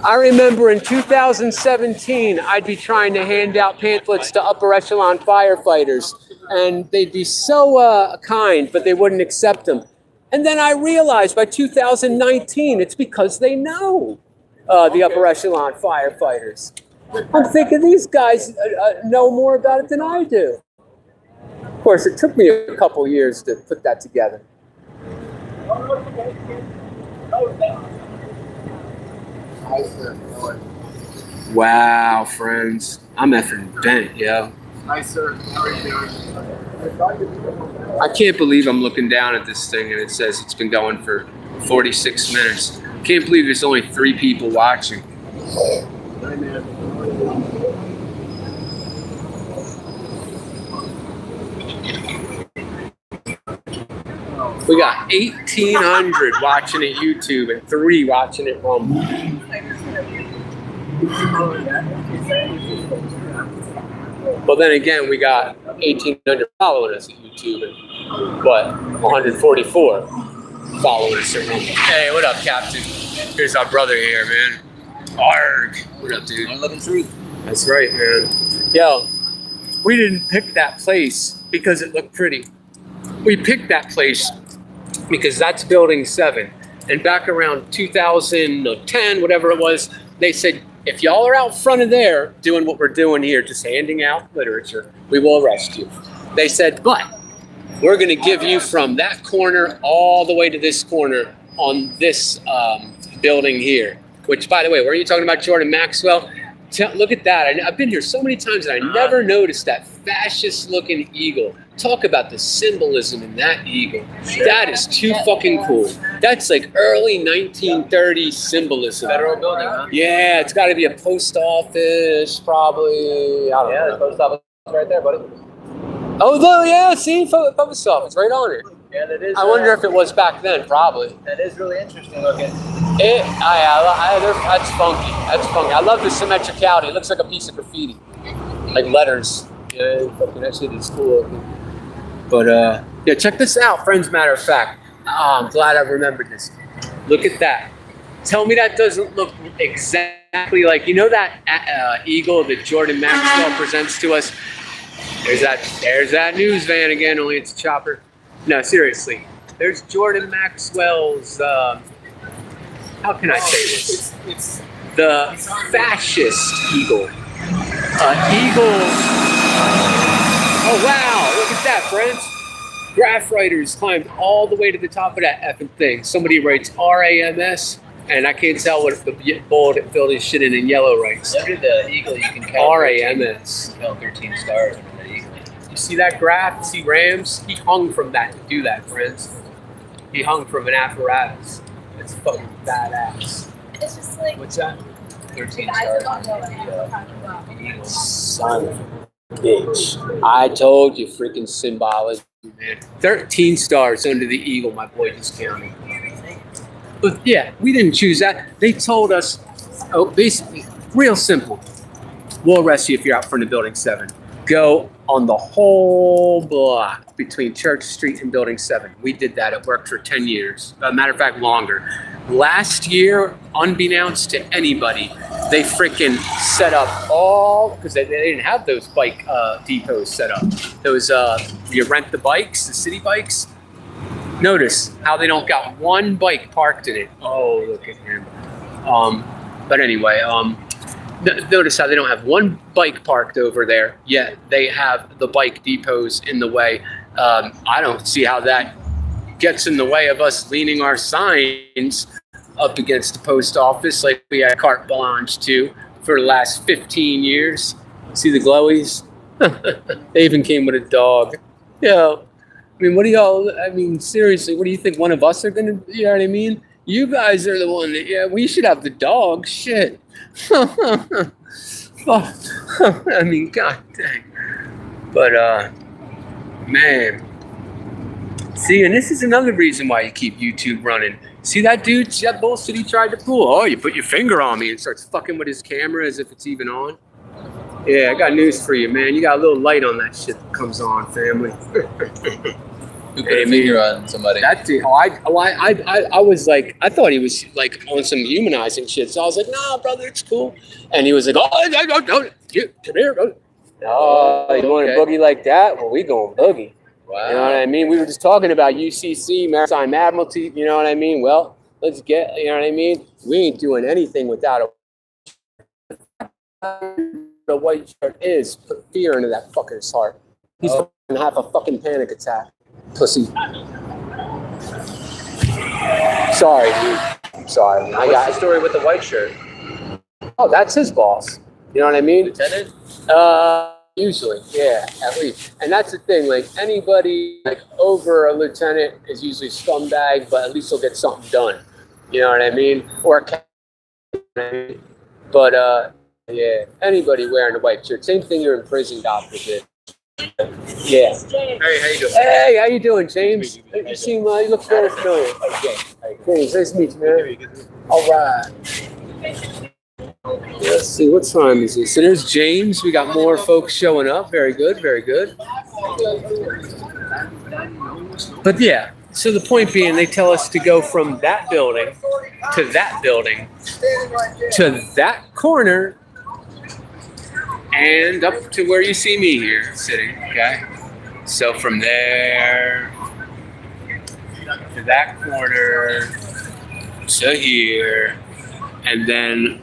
I remember in 2017, I'd be trying to hand out pamphlets to upper echelon firefighters, and they'd be so kind, but they wouldn't accept them. And then I realized by 2019, it's because they know the upper echelon firefighters. I'm thinking these guys know more about it than I do. Of course, it took me a couple years to put that together. Wow, friends. I'm effing bent, yo. Hi, sir. How are you doing? I can't believe I'm looking down at this thing and it says it's been going for 46 minutes. Can't believe there's only 3 people watching. Hi, man. We got 1,800 watching it YouTube and 3 watching it Rumble. Well, then again, we got 1,800 followers at YouTube and what, 144 followers at Rumble. Hey, what up, Captain? Here's our brother here, man. Arg. What up, dude? I'm living truth. That's right, man. Yo, we didn't pick that place because it looked pretty. We picked that place because that's Building 7. And back around 2010, whatever it was, they said, if y'all are out front of there doing what we're doing here, just handing out literature, we will arrest you. They said, but we're going to give you from that corner all the way to this corner on this building here. Which, by the way, were you talking about Jordan Maxwell? Look at that. I've been here so many times and I never noticed that fascist-looking eagle. Talk about the symbolism in that eagle. That is too fucking cool. That's like early 1930s symbolism. Federal building, huh? Yeah, it's got to be a post office, probably. I don't know. The post office is right there, buddy. Oh, yeah, see, post office right on it. Yeah, that is. I wonder if it was back then, probably. That is really interesting looking. That's funky. That's funky. I love the symmetricality. It looks like a piece of graffiti, like letters. Yeah, fucking that shit is cool looking. But yeah, check this out, friends. Matter of fact, I'm glad I remembered this. Look at that. Tell me that doesn't look exactly like, you know, that eagle that Jordan Maxwell presents to us. There's that news van again. Only it's a chopper. No, seriously. There's Jordan Maxwell's. How can I say this? It's The fascist eagle. Eagle. Oh wow! Look at that, friends. Graph writers climbed all the way to the top of that effing thing. Somebody writes RAMS, and I can't tell what the bold that filled his shit in yellow writes. Look at the eagle. You can count RAMS. count 13 stars under the eagle. You see that graph? See Rams? He hung from that to do that, friends. He hung from an apparatus. It's fucking badass. It's just like, What's that? 13 I stars don't under know what the you're talking about. eagle. Son of a bitch. I told you, freaking symbology, man. 13 stars under the eagle, my boy just counted. But yeah, we didn't choose that. They told us, basically, real simple. We'll arrest you if you're out front of Building 7. Go on the whole block between Church Street and Building 7. We did that. It worked for 10 years. Matter of fact, longer. Last year, unbeknownst to anybody, they freaking set up all, because they didn't have those bike depots set up. Those, you rent the bikes, the city bikes. Notice how they don't got one bike parked in it. Oh, look at him. But anyway, notice how they don't have one bike parked over there, yet they have the bike depots in the way. I don't see how that gets in the way of us leaning our signs up against the post office like we had carte blanche to for the last 15 years. See the glowies? They even came with a dog. Yeah. I mean, what do y'all, I mean, seriously, what do you think? One of us are going to, you know what I mean? You guys are the one that, yeah, we should have the dog. Shit. I mean, god dang. But, man. See, and this is another reason why you keep YouTube running. See that dude? See that bullshit he tried to pull? Oh, you put your finger on me and starts fucking with his camera as if it's even on. Yeah, I got news for you, man. You got a little light on that shit that comes on, family. Who put a finger on somebody? That dude, I was like, I thought he was like on some humanizing shit. So I was like, nah, brother, it's cool. And he was like, oh, no, come here. Oh, you want to boogie like that? Well, we going boogie. Wow. You know what I mean? We were just talking about UCC, Maritime Admiralty. You know what I mean? Well, let's get, you know what I mean? We ain't doing anything without a white shirt is put fear into that fucker's heart. He's gonna have a fucking panic attack. Pussy. Sorry, dude. I'm sorry. I got What's the story with the white shirt? Oh, that's his boss. You know what I mean? Lieutenant? Usually, yeah, at least. And that's the thing, like anybody like over a lieutenant is usually scumbag, but at least he'll get something done. You know what I mean? Or a captain. But yeah, anybody wearing a white shirt. Same thing your imprisoned doctor did. Yeah. Hey, how you doing? Hey, how you doing, James? You seem you look very familiar. James, nice to meet you, man. All right. Let's see, what time is it? So there's James. We got more folks showing up. Very good, very good. But yeah, so the point being, they tell us to go from that building to that building to that corner and up to where you see me here sitting, okay? So from there to that corner to here, and then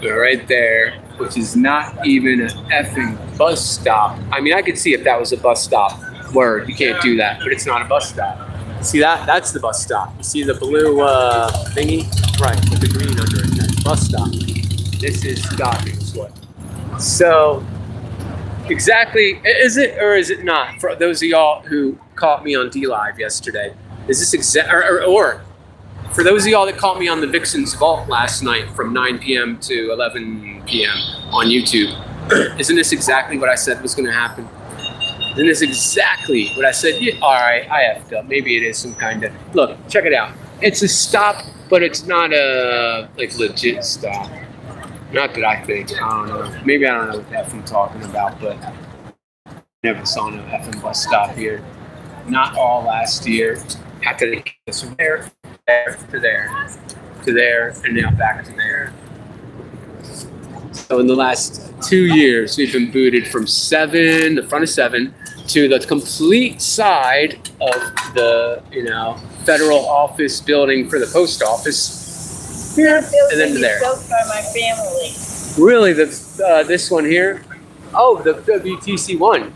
right there, which is not even an effing bus stop. I mean, I could see if that was a bus stop. Word, you can't do that, but it's not a bus stop. See that? That's the bus stop. You see the blue thingy? Right, with the green under it. That's bus stop. This is stopping. So, exactly, is it or is it not? For those of y'all who caught me on D-Live yesterday, is this or for those of y'all that caught me on the Vixen's Vault last night from 9 p.m. to 11 p.m. on YouTube, isn't this exactly what I said was going to happen? Isn't this exactly what I said? Yeah, all right, I effed up. Maybe it is some kind of... Look, check it out. It's a stop, but it's not a like legit stop. Not that I think. I don't know. Maybe I don't know what the F I'm talking about, but I never saw no effing bus stop here. Not all last year. Had to take this from there to there, to there, and now back to there. So in the last 2 years, we've been booted from the front of 7, to the complete side of the, federal office building for the post office. Here, and then to there. Built by my family. Really, this one here? Oh, the WTC one.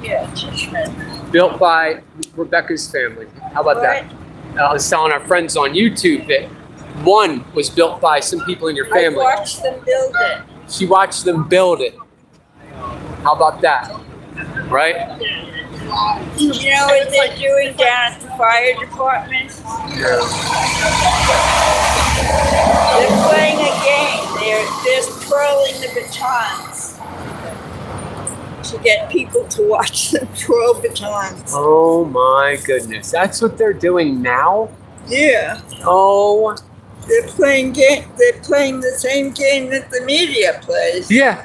Yeah, Chishman. Built by Rebecca's family. How about that? I was telling our friends on YouTube that one was built by some people in your family. I watched them build it. She watched them build it. How about that? Right? You know what they're doing down at the fire department? They're playing a game. They're just twirling the batons to get people to watch them twirl batons. Oh my goodness. That's what they're doing now? Yeah. Oh. They're playing the same game that the media plays. Yeah.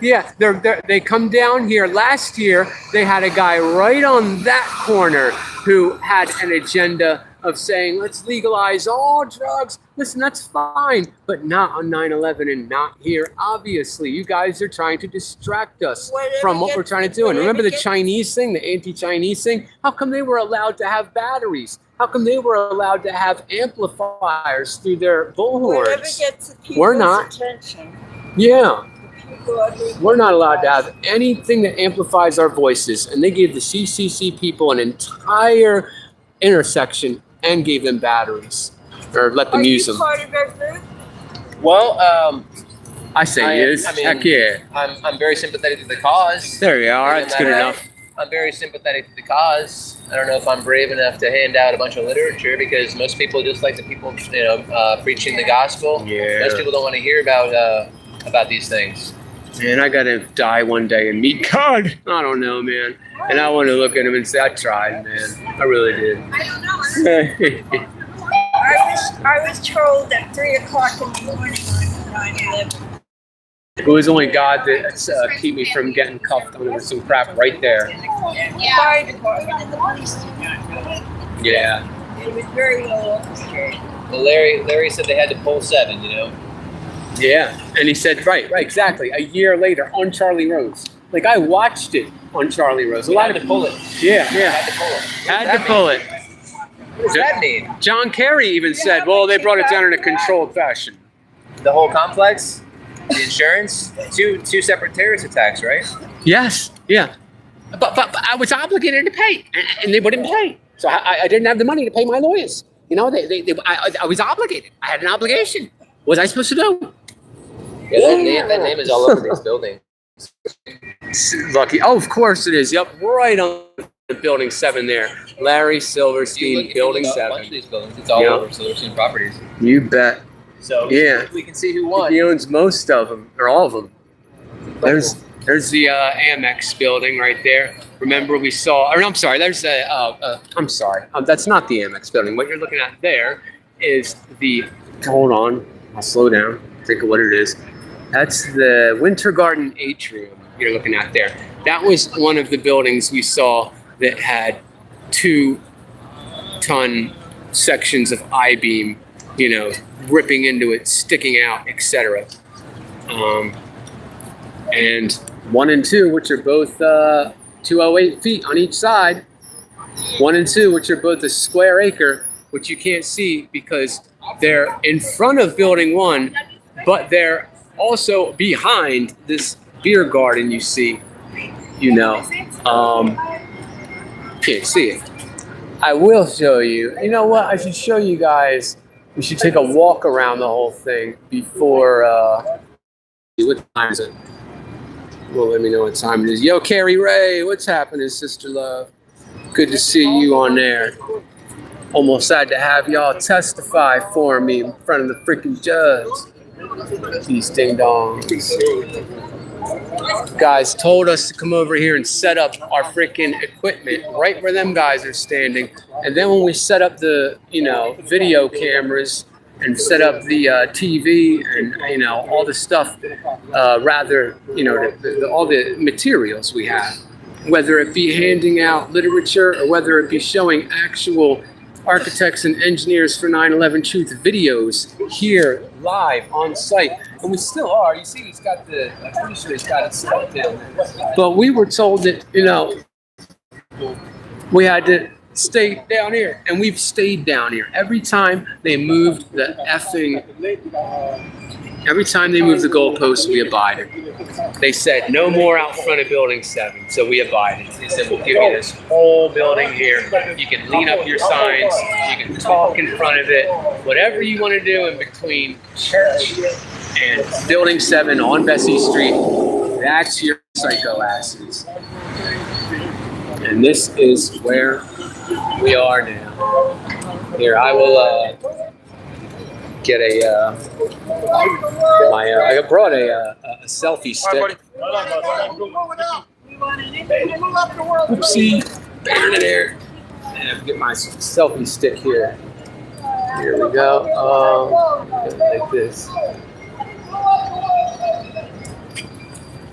They come down here. Last year, they had a guy right on that corner who had an agenda of saying, let's legalize all drugs. Listen, that's fine, but not on 9/11 and not here. Obviously, you guys are trying to distract us from what we're trying to do. And remember the Chinese thing, the anti-Chinese thing? How come they were allowed to have batteries? How come they were allowed to have amplifiers through their Whatever bullhorns? gets the people's We're not. attention. Yeah. People are being- We're not allowed to have anything that amplifies our voices. And they gave the CCC people an entire intersection and gave them batteries. Or let them Are use you them. part of our group? Well, I say I- yes. I mean- Heck yeah. I'm very sympathetic to the cause. There you are. That's good Right. enough. I'm very sympathetic to the cause. I don't know if I'm brave enough to hand out a bunch of literature because most people just like the people, preaching the gospel. Yeah. Most people don't want to hear about these things. Man, I gotta die one day and meet God. I don't know, man. And I want to look at him and say, I tried, man. I really did. I was told at 3 o'clock in the morning on 9/11. It was only God that keep me from getting cuffed under some crap right there. And the fire department and the police department. Yeah. It was very well orchestrated. Well, Larry said they had to pull 7. Yeah. And he said, right, exactly. A year later on Charlie Rose. Like, I watched it on Charlie Rose. A lot Had of to pull it. Yeah. Had to pull it. Had to pull it. What does that mean? John Kerry even said, well, they brought it down in a controlled fashion. The whole complex, the insurance, two separate terrorist attacks, right? Yes. Yeah. But I was obligated to pay, and they wouldn't pay. So I didn't have the money to pay my lawyers. You know, I was obligated. I had an obligation. What was I supposed to do? Yeah, that name is all over this building. Lucky. Oh, of course it is. Yep, right on the building 7 there. Larry Silverstein, building A bunch 7. of these buildings, it's all Yeah. over Silverstein Properties. You bet. So Yeah. we can see who won. He owns most of them, or all of them. There's the Amex building right there. Remember we saw, or I'm sorry, there's I'm sorry. That's not the Amex building. What you're looking at there is hold on, I'll slow down, think of what it is. That's the Winter Garden Atrium you're looking at there. That was one of the buildings we saw that had 2-ton sections of I-beam, ripping into it, sticking out, etc. And 1 and 2, which are both 208 feet on each side. 1 and 2, which are both a square acre, which you can't see because they're in front of building 1, but they're also behind this beer garden you see. Can't see it. I will show you. You know what? I should show you guys. We should take a walk around the whole thing before. What time is it? Well, let me know what time it is. Yo, Carrie Ray, what's happening, sister love? Good to see you on there. Almost had to have y'all testify for me in front of the freaking judge. These ding dongs. Guys told us to come over here and set up our freaking equipment right where them guys are standing. And then when we set up the, video cameras and set up the TV and, all the stuff, all the materials we have, whether it be handing out literature or whether it be showing actual architects and engineers for 9/11 Truth videos here live on site. And we still are. You see, I'm pretty sure he's got it set up down there. But we were told that, we had to stay down here. And we've stayed down here. Every time they moved the goalposts, we abided. They said, no more out front of building 7. So we abided. They said, we'll give you this whole building here. You can lean up your signs. You can talk in front of it. Whatever you want to do in between church and building 7 on Bessie Street, that's your psycho asses. And this is where we are now. Here, I will get I brought a selfie stick. Oopsie, there. And get my selfie stick here. Here we go. Like this.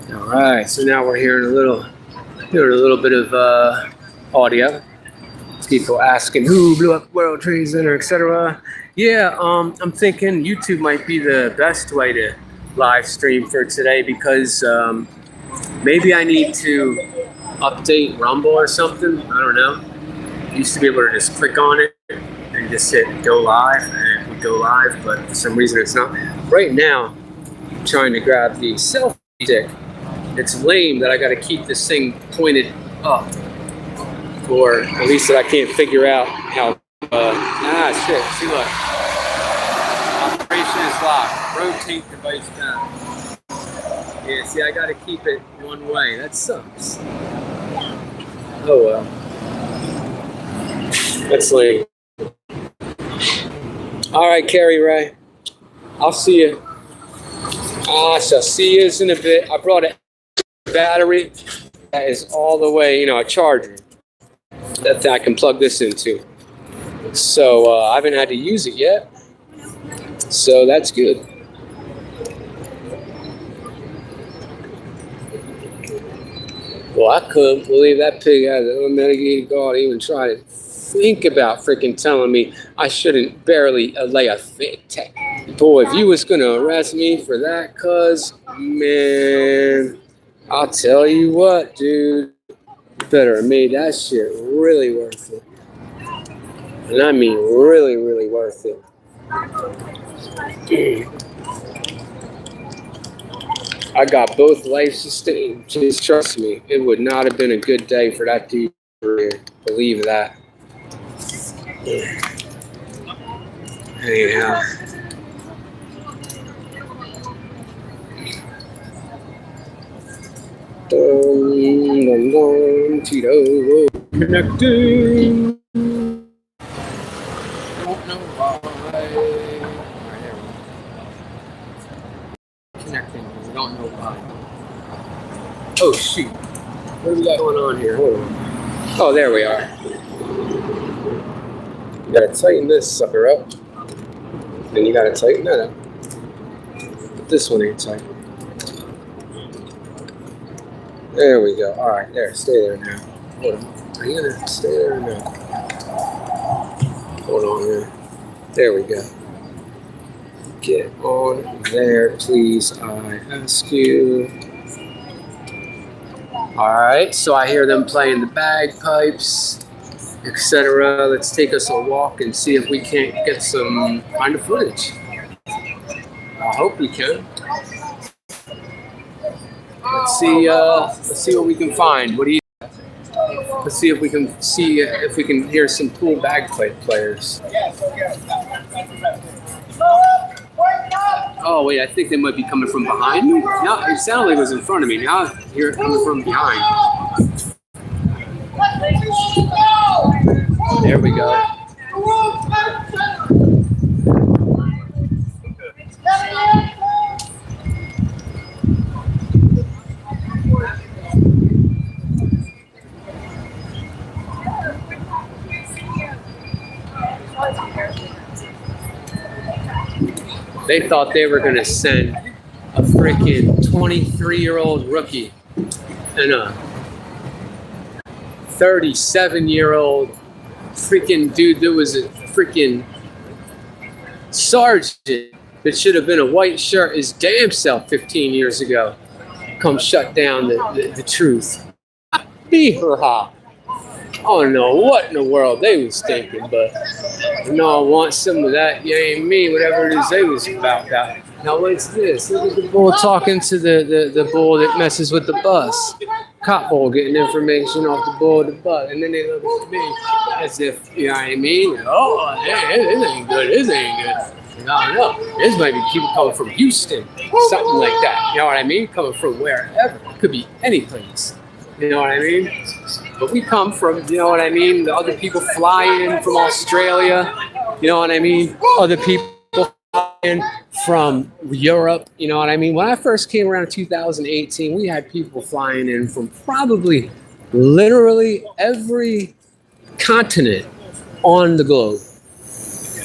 All right, so now we're hearing a little bit of audio. People asking who blew up World Trade Center, etc. Yeah, I'm thinking YouTube might be the best way to live stream for today because maybe I need to update Rumble or something. I don't know. I used to be able to just click on it and just hit go live and it would go live, but for some reason it's not. Right now, I'm trying to grab the selfie stick. It's lame that I got to keep this thing pointed up, or at least that I can't figure out how. Shit! See, look. Operation is locked. Rotate device down. Yeah, see, I got to keep it one way. That sucks. Oh well. That's lame. All right, Carrie Ray. I'll see you. I shall see you in a bit. I brought a battery that is all the way, a charger that I can plug this into. So I haven't had to use it yet. So that's good. Well, I couldn't believe that pig had an unmitigated guard even try to think about freaking telling me I shouldn't barely lay a fit tech. Boy, if you was gonna arrest me for that, cuz, man, I'll tell you what, dude. You better have made that shit really worth it. And I mean really, really worth it. I got both life sustained. Just trust me, it would not have been a good day for that dude. Believe that. Anyhow. Tito connecting. Don't know why. Connecting. We don't know why. Oh shoot! What do we got going on here? Hold on. Oh, there we are. You gotta tighten this sucker up. Then you gotta tighten that up. But this one ain't tight. There we go. Alright, there. Stay there now. Hold on. Are you gonna stay there or no? Hold on here. There we go. Get on there, please. I ask you. Alright, so I hear them playing the bagpipes, etc. Let's take us a walk and see if we can't get some kind of footage. I hope we can. Let's see what we can find. What do you? Let's see if we can hear some cool bagpipe players. Oh wait, I think they might be coming from behind me. No, it sounded like it was in front of me. Now I hear it coming from behind. There we go. They thought they were going to send a freaking 23-year-old rookie and a 37-year-old freaking dude that was a freaking sergeant that should have been a white shirt his damn self 15 years ago. Come shut down the truth. Hee-haw. I don't know what in the world they was thinking, but I know I want some of that. You ain't me, whatever it is they was about that. Now what's this? Look at the bull talking to the bull that messes with the bus. Cop bull getting information off the bull of the bus, and then they look at me as if, you know what I mean? Oh, this ain't good. This ain't good. No. This might be people coming from Houston, something like that. You know what I mean? Coming from wherever. It could be any place. You know what I mean? But we come from, you know what I mean? The other people fly in from Australia. You know what I mean? Other people fly in from Europe. You know what I mean? When I first came around in 2018, we had people flying in from probably literally every continent on the globe.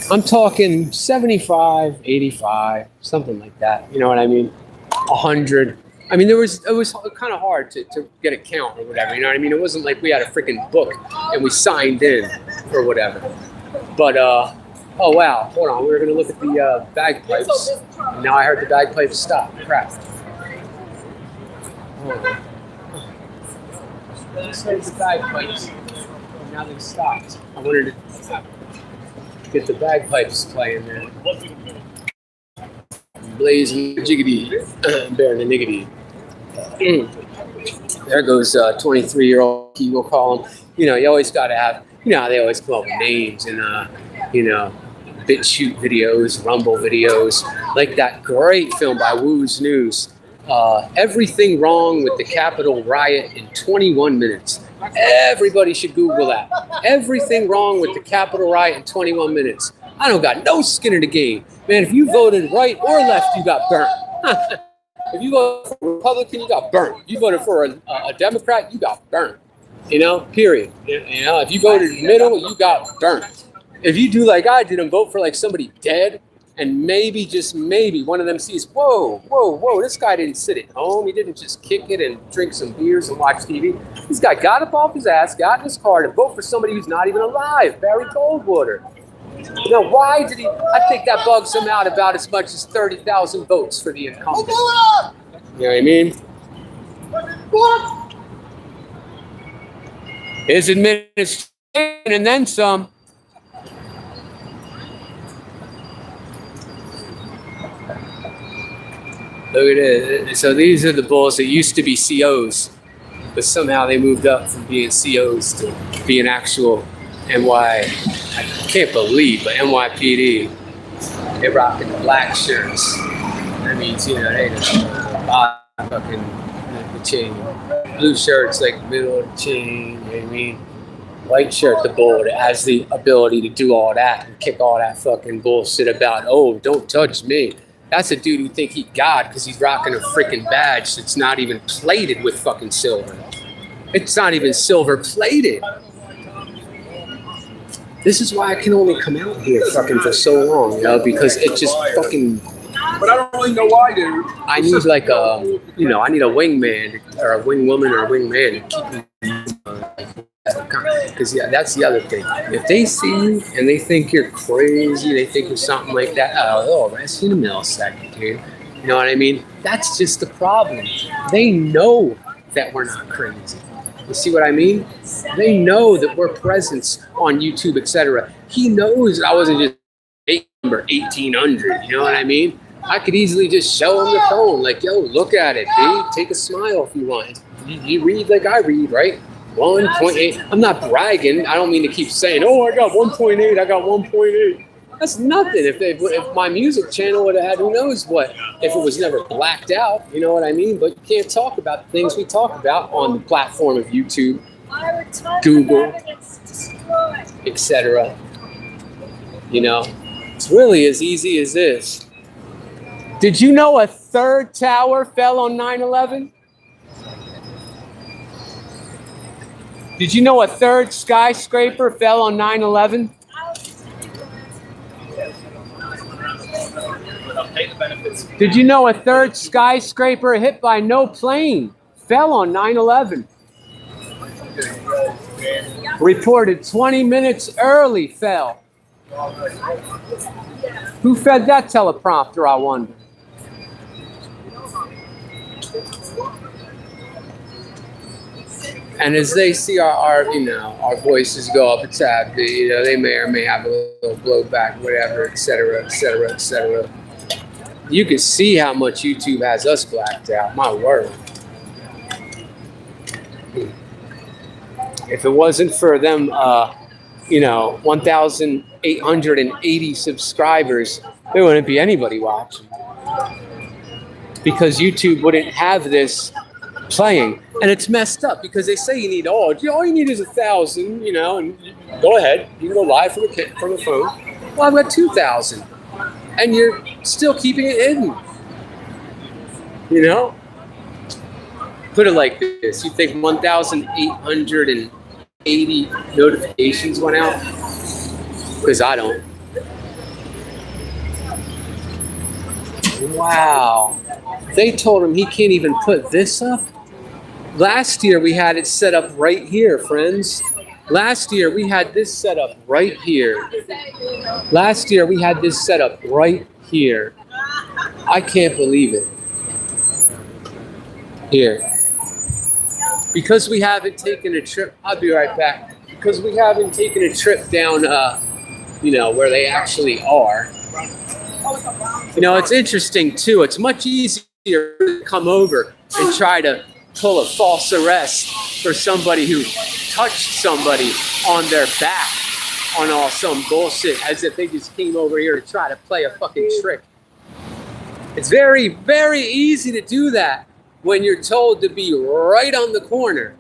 I'm talking 75, 85, something like that. You know what I mean? 100. I mean, it was kind of hard to get a count or whatever. You know what I mean? It wasn't like we had a freaking book and we signed in. or whatever. But oh wow, hold on, we were gonna look at the bagpipes. And now I heard the bagpipes stop. Crap. Hold on. I just heard the bagpipes. Now they've stopped. I wanted to get the bagpipes playing there. Blazing jiggity, bear the niggity. There goes 23-year-old, we'll call him. You know, you always got to have, you know how they always come up with names and, you know, BitChute videos, Rumble videos, like that great film by Woo's News. Everything wrong with the Capitol riot in 21 minutes. Everybody should Google that. Everything wrong with the Capitol riot in 21 minutes. I don't got no skin in the game. Man, if you voted right or left, you got burnt. If you voted for a Republican, you got burnt. If you voted for a Democrat, you got burnt. You know, period. You know, if you voted middle, you got burnt. If you do like I did and vote for like somebody dead, and maybe, just maybe, one of them sees, whoa, this guy didn't sit at home. He didn't just kick it and drink some beers and watch TV. This guy got up off his ass, got in his car to vote for somebody who's not even alive, Barry Goldwater. You know, why did he? I think that bugs him out about as much as 30,000 votes for the incumbent. You know what I mean? His administration and then some. Look at it. So these are the bulls that used to be COs, but somehow they moved up from being COs to being actual NY. I can't believe, but NYPD. They're rocking the black shirts. That means, you know, they just fucking the chain. Blue shirts like the middle of the chain. You know what I mean? White shirt, the bull that has the ability to do all that and kick all that fucking bullshit about, oh, don't touch me. That's a dude who think he God because he's rocking a freaking badge that's not even plated with fucking silver. It's not even silver plated. This is why I can only come out here fucking for so long, you know, because it just fucking. But I don't really know why, dude. I need like a, you know, I need a wingman or a wing woman or a wingman to keep me. Because yeah, that's the other thing. If they see you and they think you're crazy, they think you're something like that, they'll arrest you in a millisecond, dude. You know what I mean? That's just the problem. They know that we're not crazy. You see what I mean? They know that we're presence on YouTube, etc. He knows I wasn't just number 1800. You know what I mean? I could easily just show him the phone, like, yo, look at it, dude. Take a smile if you want. You read like I read, right? 1.8. I'm not bragging. I don't mean to keep saying, oh, I got 1.8. I got 1.8. That's nothing. If my music channel would have had, who knows what, if it was never blacked out, you know what I mean? But you can't talk about the things we talk about on the platform of YouTube, Google, etc. You know, it's really as easy as this. Did you know a third tower fell on 9/11? Did you know a third skyscraper fell on 9/11? Did you know a third skyscraper hit by no plane fell on 9/11? Reported 20 minutes early fell. Who fed that teleprompter, I wonder? And as they see our voices go up a tad, you know, they may or may have a little blowback, whatever, etc., etc., etc. You can see how much YouTube has us blacked out. My word. If it wasn't for them, 1,880 subscribers, there wouldn't be anybody watching. Because YouTube wouldn't have this playing. And it's messed up because they say you need all you need is 1,000, you know, and go ahead. You can go live from the phone. Well, I've got 2,000. And you're still keeping it hidden. You know? Put it like this. You think 1,880 notifications went out? Because I don't. Wow. They told him he can't even put this up? Last year we had it set up right here, friends. Last year we had this set up right here. Last year we had this set up right here. I can't believe it. Here. Because we haven't taken a trip, I'll be right back. Because we haven't taken a trip down, where they actually are. It's interesting too. It's much easier to come over and try to pull a false arrest for somebody who touched somebody on their back on some bullshit, as if they just came over here to try to play a fucking trick. It's very, very easy to do that when you're told to be right on the corner.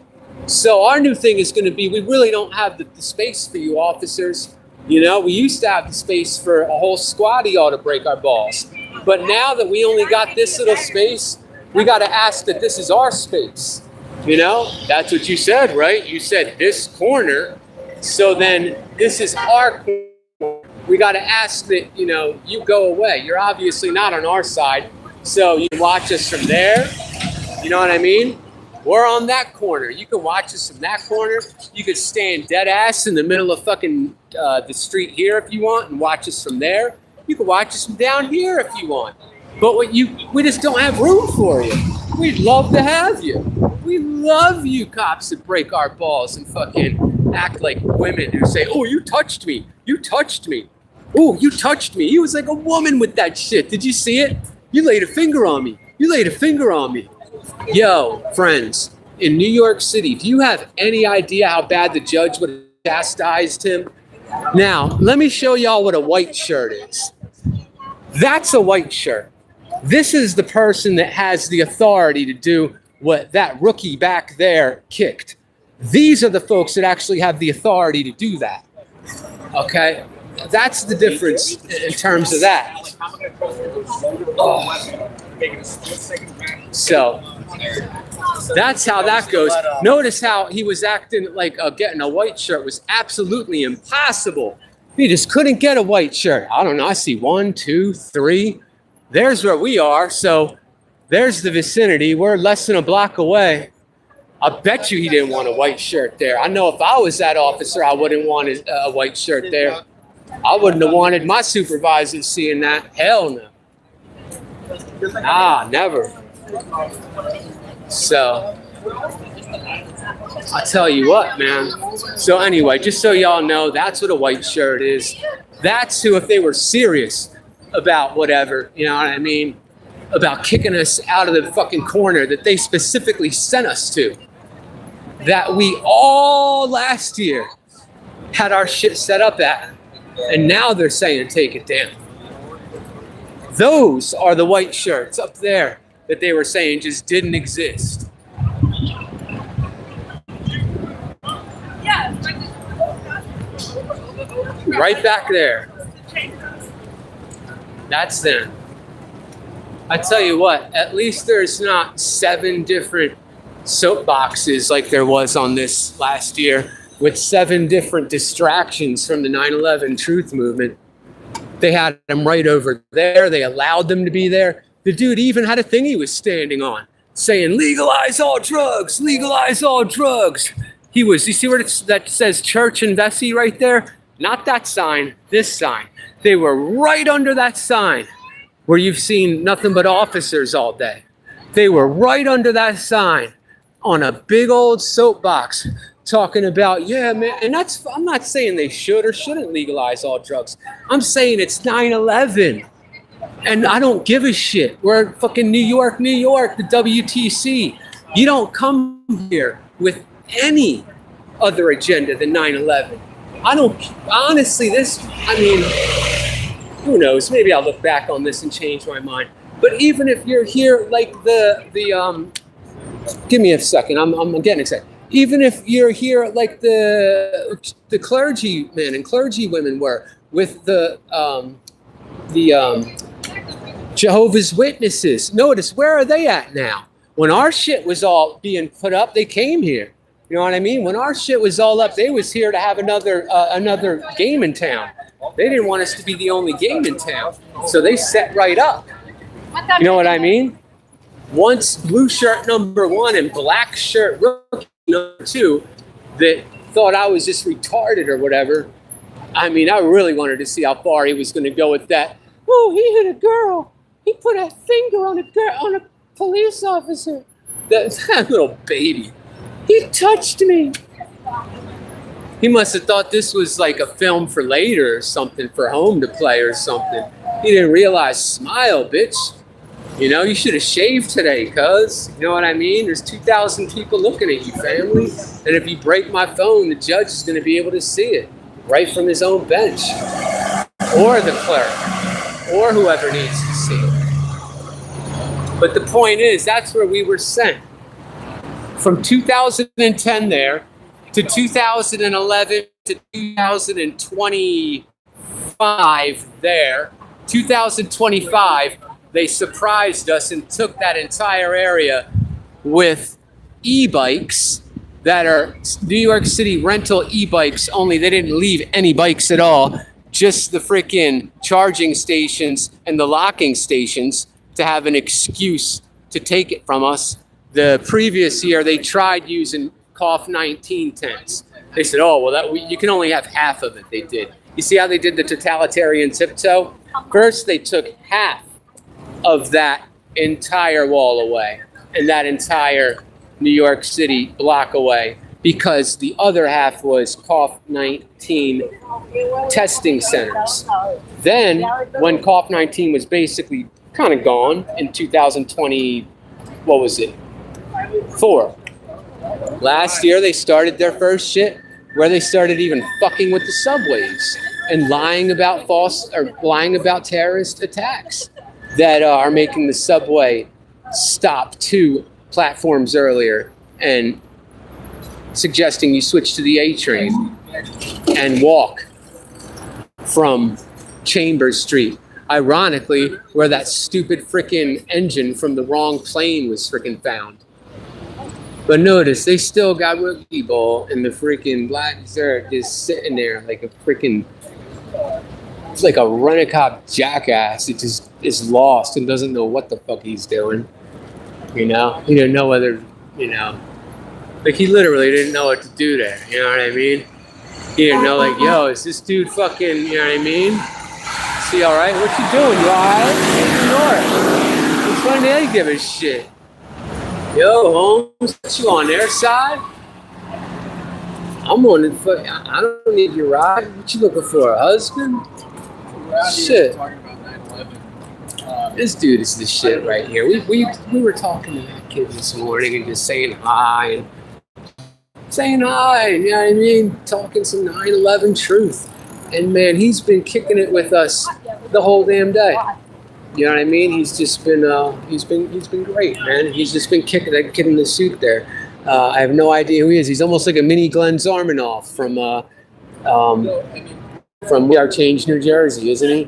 So our new thing is going to be, we really don't have the space for you officers. We used to have the space for a whole squad of y'all to break our balls. But now that we only got this little space, we got to ask that this is our space. That's what you said, right? You said this corner. So then this is our corner. We got to ask that, you go away. You're obviously not on our side. So you watch us from there. You know what I mean? We're on that corner. You can watch us from that corner. You could stand dead ass in the middle of fucking the street here if you want and watch us from there. You can watch us from down here if you want. But we just don't have room for you. We'd love to have you. We love you cops that break our balls and fucking act like women who say, oh, you touched me. You touched me. Oh, you touched me. He was like a woman with that shit. Did you see it? You laid a finger on me. You laid a finger on me. Yo, friends, in New York City, do you have any idea how bad the judge would have chastised him? Now, let me show y'all what a white shirt is. That's a white shirt. This is the person that has the authority to do what that rookie back there kicked. These are the folks that actually have the authority to do that. Okay? That's the difference in terms of that. Oh. So that's how that goes. Notice how he was acting like getting a white shirt was absolutely impossible. He just couldn't get a white shirt. I don't know. I see 1, 2, 3. There's where we are. So there's the vicinity. We're less than a block away. I bet you he didn't want a white shirt there. I know if I was that officer, I wouldn't want a white shirt there. I wouldn't have wanted my supervisor seeing that. Hell no. Never. So, I tell you what, man. So anyway, just so y'all know, that's what a white shirt is. That's who, if they were serious about whatever, you know what I mean, about kicking us out of the fucking corner that they specifically sent us to, that we all last year had our shit set up at, and now they're saying take it down. Those are the white shirts up there that they were saying just didn't exist. Right back there. That's them. I tell you what, at least there's not 7 different soapboxes like there was on this last year with 7 different distractions from the 9/11 truth movement. They had them right over there. They allowed them to be there. The dude even had a thing he was standing on saying, legalize all drugs, legalize all drugs. You see where that says Church and Vesey right there? Not that sign, this sign. They were right under that sign where you've seen nothing but officers all day. They were right under that sign on a big old soapbox talking about, yeah, man, and I'm not saying they should or shouldn't legalize all drugs. I'm saying it's 9/11. And I don't give a shit. We're fucking New York, the WTC. You don't come here with any other agenda than 9/11. I don't, honestly, who knows? Maybe I'll look back on this and change my mind. But even if you're here, like give me a second, I'm getting excited. Even if you're here like the clergymen and clergywomen were with the Jehovah's Witnesses. Notice, where are they at now? When our shit was all being put up, they came here. You know what I mean? When our shit was all up, they was here to have another game in town. They didn't want us to be the only game in town. So they set right up. You know what I mean? Once blue shirt number 1 and black shirt rookie number 2 that thought I was just retarded or whatever. I mean, I really wanted to see how far he was going to go with that. Oh, he hit a girl. He put a finger on a police officer. That little baby. He touched me. He must have thought this was like a film for later or something, for home to play or something. He didn't realize, smile, bitch. You know, you should have shaved today, cuz. You know what I mean? There's 2,000 people looking at you, family. And if you break my phone, the judge is going to be able to see it right from his own bench. Or the clerk. Or whoever needs to see it. But the point is, that's where we were sent. From 2010 there to 2011 to 2025 there. 2025, they surprised us and took that entire area with e-bikes that are New York City rental e-bikes only. They didn't leave any bikes at all, just the freaking charging stations and the locking stations to have an excuse to take it from us. The previous year, they tried using COF-19 tents. They said, oh, well, you can only have half of it, they did. You see how they did the totalitarian tiptoe? First, they took half of that entire wall away and that entire New York City block away because the other half was COF-19 testing centers. Then, when COF-19 was basically kind of gone in 2020, what was it? 4. Last year, they started their first shit where they started even fucking with the subways and lying about terrorist attacks that are making the subway stop 2 platforms earlier and suggesting you switch to the A train and walk from Chambers Street. Ironically, where that stupid frickin' engine from the wrong plane was frickin' found. But notice, they still got Wookie Ball and the freaking Black Zerk is sitting there like a freaking, it's like a rent-a-cop jackass. It just is lost and doesn't know what the fuck he's doing. You know? He didn't know whether, you know, like he literally didn't know what to do there. You know what I mean? He didn't know, like, yo, is this dude fucking, you know what I mean? Is he alright? What you doing? You alright? Ignore it. Which one they give a shit? Yo, Holmes, what you on their side? I'm on it. I don't need your ride. What you looking for? A husband? Shit. This dude is the shit right here. We were talking to that kid this morning and just saying hi. You know what I mean? Talking some 9/11 truth. And man, he's been kicking it with us the whole damn day. You know what I mean? He's just been he's been great, man. He's just been kicking that kid in the suit there. I have no idea who he is. He's almost like a mini Glenn Zarmanoff from We Are Change, New Jersey, isn't he?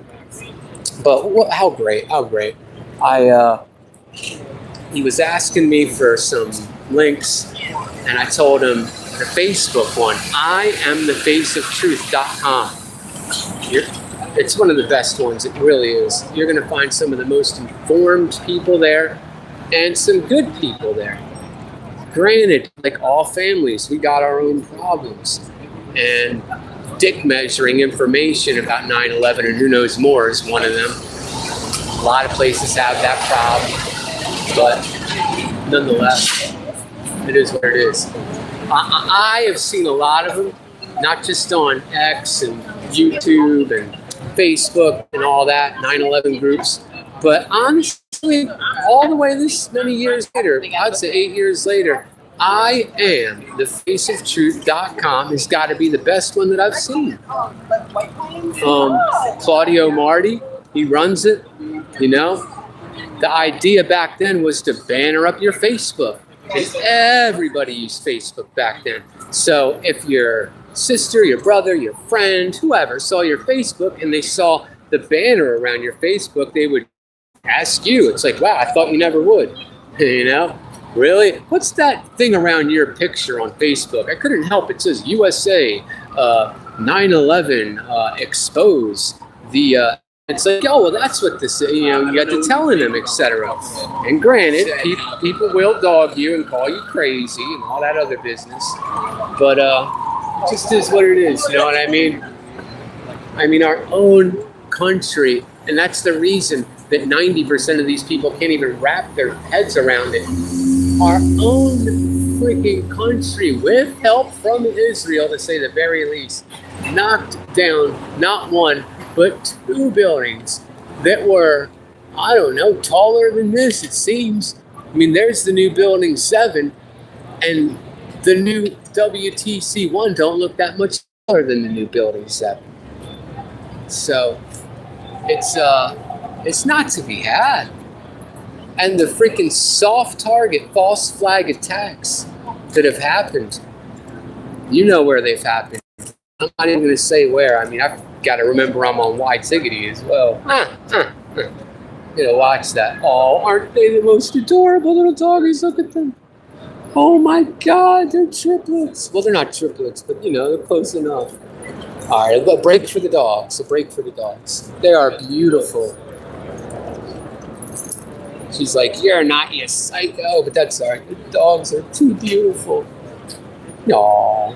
But how great. He was asking me for some links, and I told him the Facebook one. IamTheFaceOfTruth.com. It's one of the best ones. It really is. You're going to find some of the most informed people there and some good people there. Granted, like all families, we got our own problems. And dick measuring information about 9/11 and who knows more is one of them. A lot of places have that problem. But nonetheless, it is what it is. I have seen a lot of them, not just on X and YouTube and Facebook and all that, 9/11 groups. But honestly, all the way this many years later, I'd say 8 years later, IamTheFaceOfTruth.com has got to be the best one that I've seen. Claudio Marti, he runs it, you know. The idea back then was to banner up your Facebook. And everybody used Facebook back then. So if your sister, your brother, your friend, whoever saw your Facebook and they saw the banner around your Facebook, they would ask you. It's like, wow, I thought you never would. You know? Really? What's that thing around your picture on Facebook? I couldn't help it. It says USA 9/11 expose the it's like, oh, well, that's what this is. You know, you got to telling them, etc. And granted, people will dog you and call you crazy and all that other business. But just is what it is. You know what I mean? I mean, our own country, and that's the reason that 90% of these people can't even wrap their heads around it. Our own freaking country, with help from Israel, to say the very least, knocked down not one, but 2 buildings that were, I don't know, taller than this, it seems. I mean, there's the new Building 7, and the new WTC 1 don't look that much taller than the new Building 7. So, it's not to be had. And the freaking soft target, false flag attacks that have happened, you know where they've happened. I'm not even going to say where. I mean, I've got to remember I'm on Wide Tiggity as well. You know, watch that. Oh, aren't they the most adorable little doggies? Look at them. Oh my God, they're triplets. Well, they're not triplets, but you know, they're close enough. All right, a break for the dogs. A break for the dogs. They are beautiful. She's like, you're not, you psycho, but that's all right. The dogs are too beautiful. No,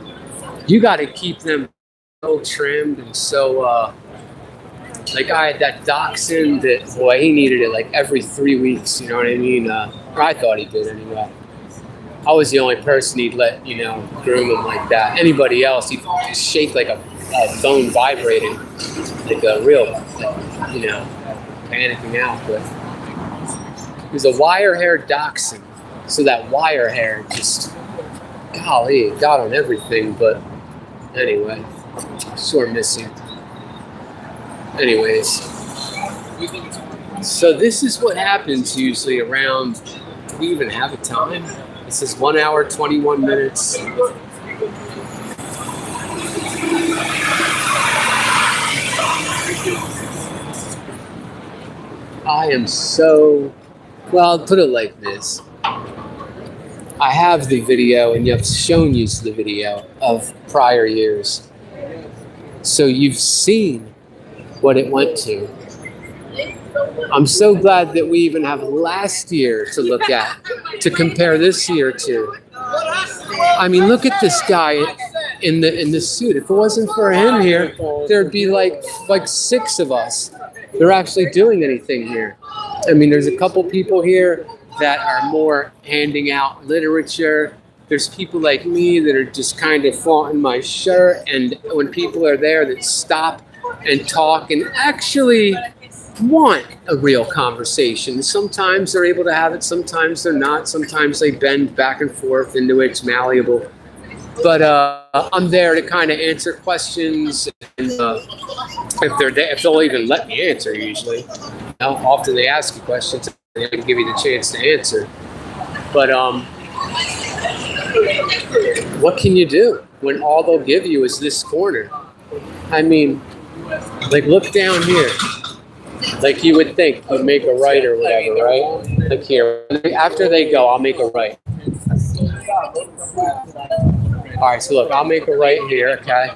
you got to keep them so trimmed and so, like I had that dachshund that, boy, he needed it like every 3 weeks, you know what I mean? Or I thought he did anyway. I was the only person he'd let, you know, groom him like that. Anybody else, he'd just shake like a phone vibrating, like a real, you know, panicking out, but he was a wire-haired dachshund, so that wire hair just, golly, it got on everything, but anyway, sore missing. Anyways, so this is what happens usually around, do we even have a time? This is 1 hour, 21 minutes. I am so, well, I'll put it like this. I have the video, and I've shown you the video of prior years. So you've seen what it went to. I'm so glad that we even have last year to look at, to compare this year to. I mean, look at this guy in the suit. If it wasn't for him here, there'd be like 6 of us. They're actually doing anything here. I mean, there's a couple people here that are more handing out literature. There's people like me that are just kind of flaunting my shirt. And when people are there that stop and talk and actually want a real conversation. Sometimes they're able to have it, sometimes they're not. Sometimes they bend back and forth into it. It's malleable. But I'm there to kind of answer questions, and if they'll even let me answer. Usually, you know, often they ask you questions, and they can give you the chance to answer. But what can you do when all they'll give you is this corner? I mean, like, look down here. Like you would think you'd make a right or whatever, right? Like here. After they go, I'll make a right. All right, so look, I'll make a right here, okay?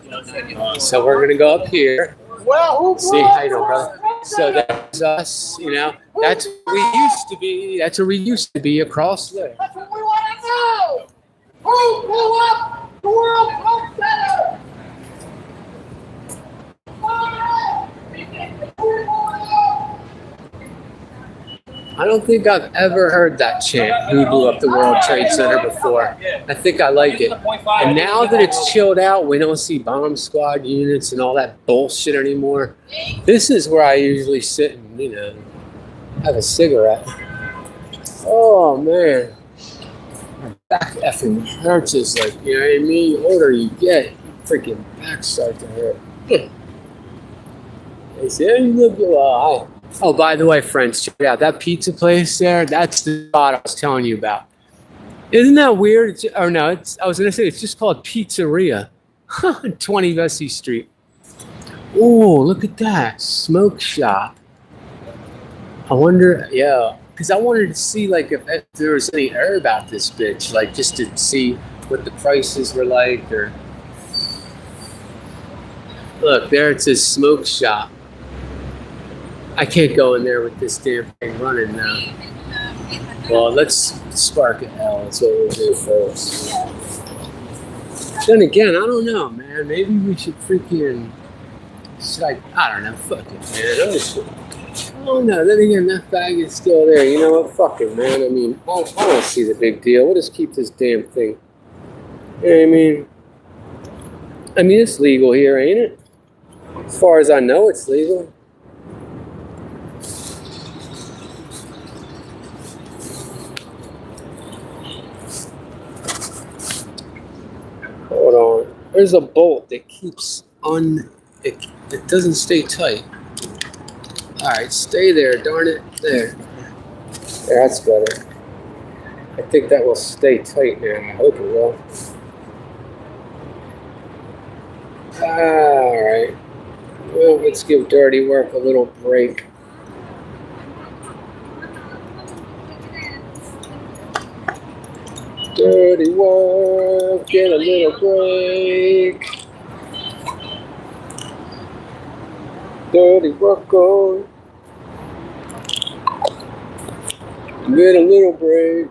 So we're gonna go up here. See, how you doing, brother? So that's us, you know. That's where we used to be. That's where we used to be, across there. That's what we want to know. Who blew up the World Trade Center? I don't think I've ever heard that chant, who blew up the World Trade Center, before. I think I like it. And now that it's chilled out, we don't see bomb squad units and all that bullshit anymore. This is where I usually sit and, you know, have a cigarette. Oh, man. My back effing hurts. Is like, you know what I mean? The older you get, freaking back start to hurt. They say, you look alive. Oh, by the way, friends, check it out. That pizza place there, that's the spot I was telling you about. Isn't that weird? Or no, I was going to say it's just called Pizzeria. 20 Vesey Street. Oh, look at that. Smoke shop. I wonder, yeah. Because I wanted to see, like, if there was any air about this bitch. Like, just to see what the prices were like. Or look, there it says smoke shop. I can't go in there with this damn thing running now. Well, let's spark it now. That's what we'll do first. Then again, I don't know, man. Maybe we should freaking. I don't know. Fuck it, man. I'm just. I don't know. Then again, that bag is still there. You know what? Fuck it, man. I mean, I don't see the big deal. We'll just keep this damn thing. You know what I mean? I mean, it's legal here, ain't it? As far as I know, it's legal. Hold on. There's a bolt that keeps it doesn't stay tight. Alright, stay there, darn it. There. There, that's better. I think that will stay tight now. I hope it will. Alright. Well, let's give dirty work a little break. Dirty work, get a little break. Dirty work on. Get a little break.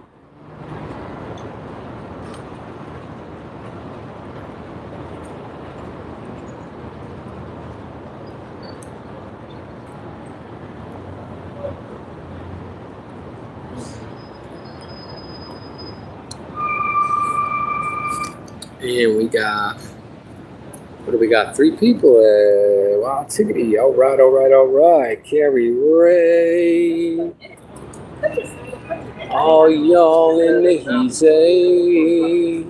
And we got, what do we got? 3 people. Wow, Tiggity. All right. Carrie Ray. All y'all in the heezy.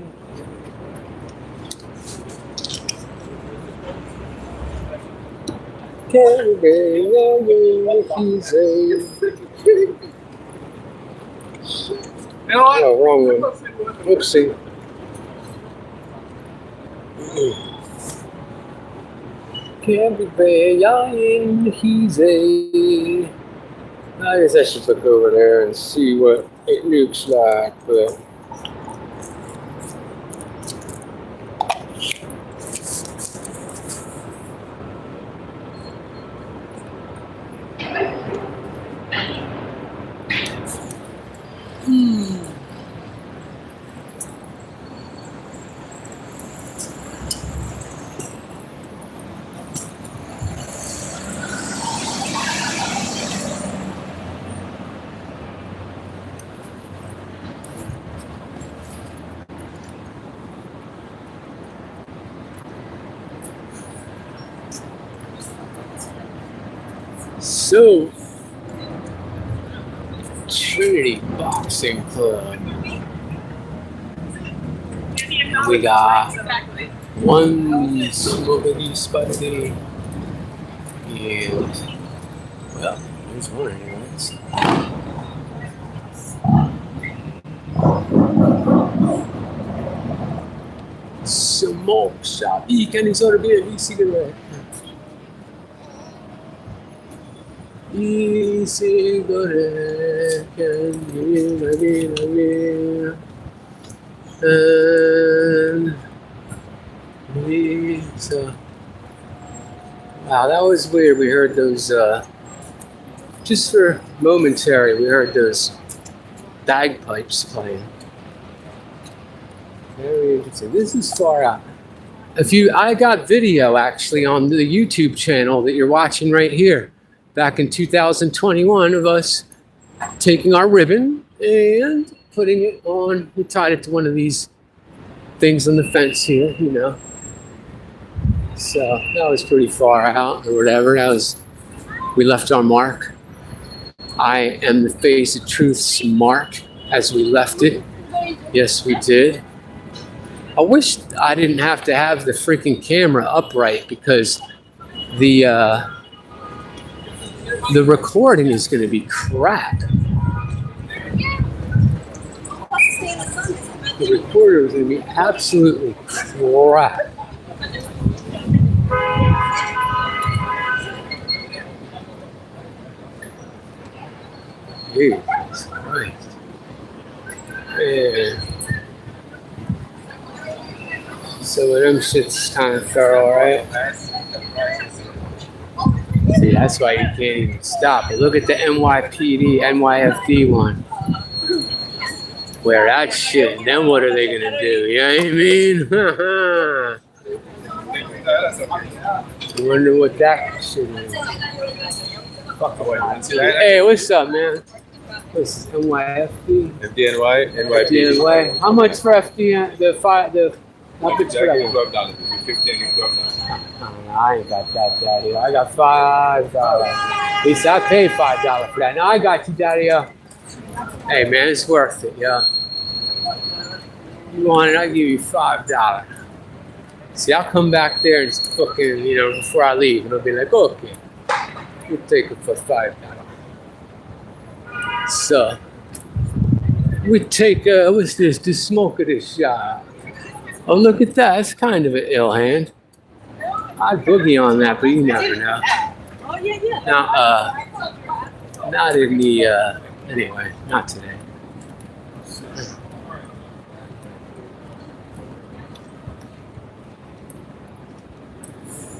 Carrie Ray, all in the heezy. Oh, wrong one. Whoopsie. Can't be y'all in the heezy. I guess I should look over there and see what it looks like, but so, Trinity Boxing Club. We got one smokey spicy, and well, there's one anyways. Smoke shop. E-cigarette. E-cigarette. And wow, that was weird. We heard those, just for momentary, we heard those bagpipes playing. Very interesting. This is far out. I got video actually on the YouTube channel that you're watching right here. Back in 2021 of us taking our ribbon and putting it on. We tied it to one of these things on the fence here, you know. So that was pretty far out or whatever. We left our mark. I am the face of truth's mark as we left it. Yes, we did. I wish I didn't have to have the freaking camera upright because the recording is going to be crap. The recorder is going to be absolutely crap. Jesus Christ. Man. So them shit's kind of thorough, right? See, that's why you can't even stop. But look at the NYPD, NYFD one. wear that shit, and then what are they gonna do? You know what I mean? I wonder what that shit is. Hey, what's up, man? What's NYFD? FDNY, NYPD. FDNY. How much for FDN? How much for that one? $12. 15 and $12. I ain't got that, Daddy. I got $5. At least I paid $5 for that. Now I got you, Daddy. Hey, man, it's worth it, yeah. You want it? I'll give you $5. See, I'll come back there and fucking, before I leave, and I'll be like, okay, we'll take it for $5. So, we take, what's this? The smoke of this shot. Oh, look at that. That's kind of an ill hand. I'd boogie on that, but you never know. Oh, yeah. Now, not in the, anyway, not today.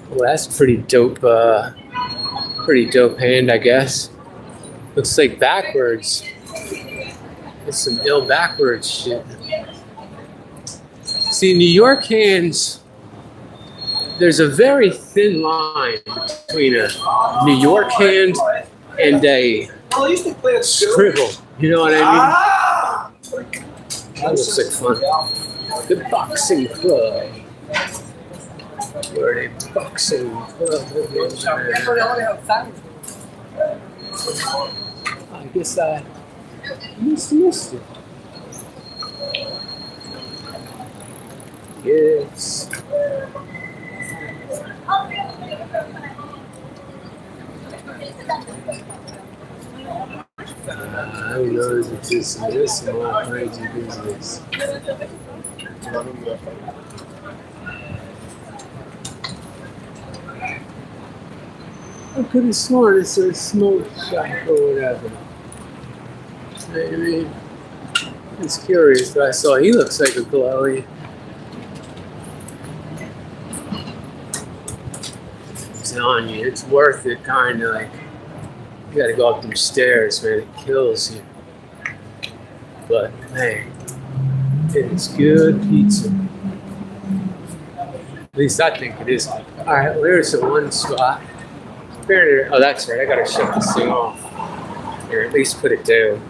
Well, that's pretty dope hand, I guess. Looks like backwards. It's some ill backwards shit. See, New York hands, there's a very thin line between a New York hand and a scribble. You know what I mean? That looks like fun. The boxing club. We're a boxing club. I guess I missed it. Yes. Who knows if this is more crazy business. I could have sworn it's a smoke shop or whatever. I mean, it's curious, but I saw he looks like a glowy. I'm telling you, it's worth it, kind of like, you gotta go up them stairs, man, it kills you. But, hey, it's good pizza. At least I think it is. Alright, well, there's the one spot. Oh, that's right, I gotta shut this thing off. Or at least put it down.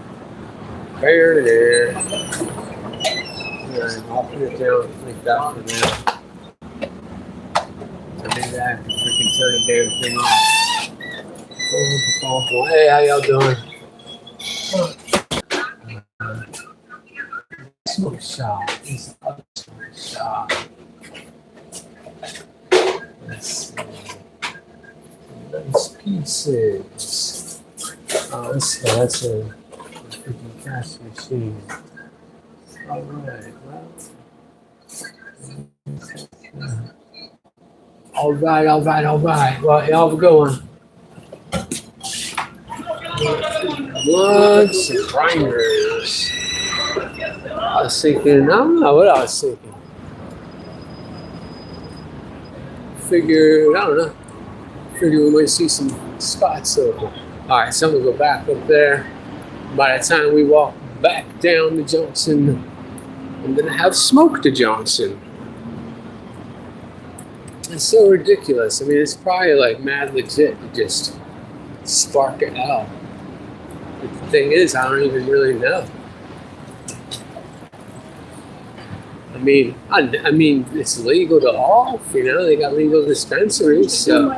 There. Alright, I'll put it down like that for now. So maybe I have to freaking turn the damn thing off. Hey, how y'all doing? Smoke shop. This is a smoke shop. Let's see. Nice pieces. Oh, that's a freaking cash machine. Alright, Alright. Well, y'all have a good one. Bloods and grinders. I was thinking, I don't know what I was thinking. Figured, I don't know. Figure we might see some spots open. Alright, so I'm gonna go back up there. By the time we walk back down to Johnson, I'm gonna have smoked to Johnson. It's so ridiculous. I mean, it's probably like mad legit to just spark it out. But the thing is, I don't even really know. I mean, it's legal to off, they got legal dispensaries, so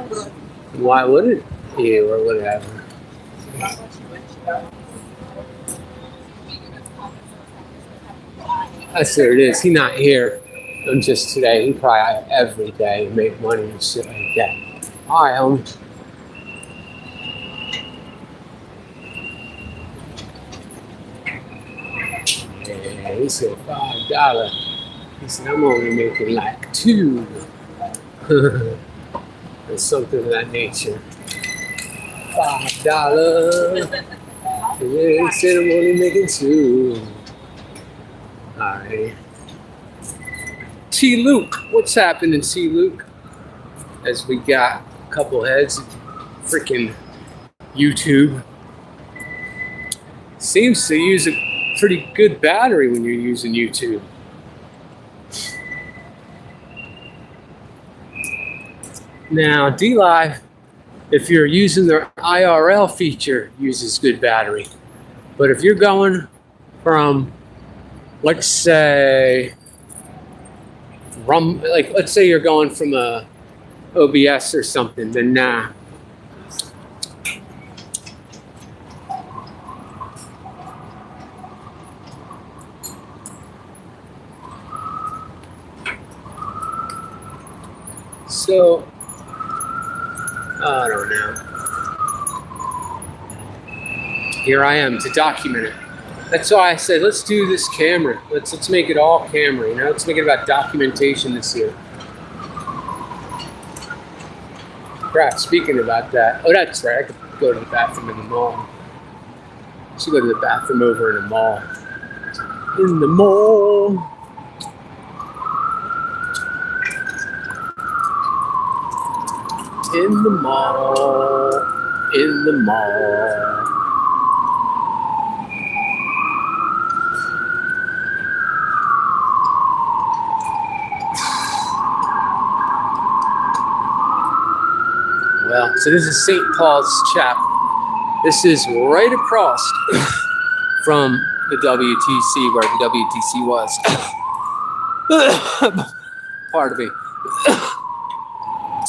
why wouldn't you or whatever? That's what it is. He's not here just today. He probably every day make money and shit like that. All right, homie. Yeah, he said $5. He said, I'm only making like $2. Or something of that nature. $5. Yeah, he said I'm only making $2. Alright. T. Luke. What's happening, T. Luke? As we got a couple heads of freaking YouTube. Seems to use pretty good battery when you're using YouTube. Now, DLive, if you're using their IRL feature, uses good battery. But if you're going from, let's say, let's say you're going from a OBS or something, then nah. So, I don't know. Here I am to document it. That's why I said, let's do this camera. Let's make it all camera, you know? Let's make it about documentation this year. Crap, speaking about that. Oh, that's right. I could go to the bathroom in the mall. I should go to the bathroom over in the mall. In the mall. In the mall. In the mall. Well, so this is St. Paul's Chapel. This is right across from the WTC, where the WTC was. Pardon me.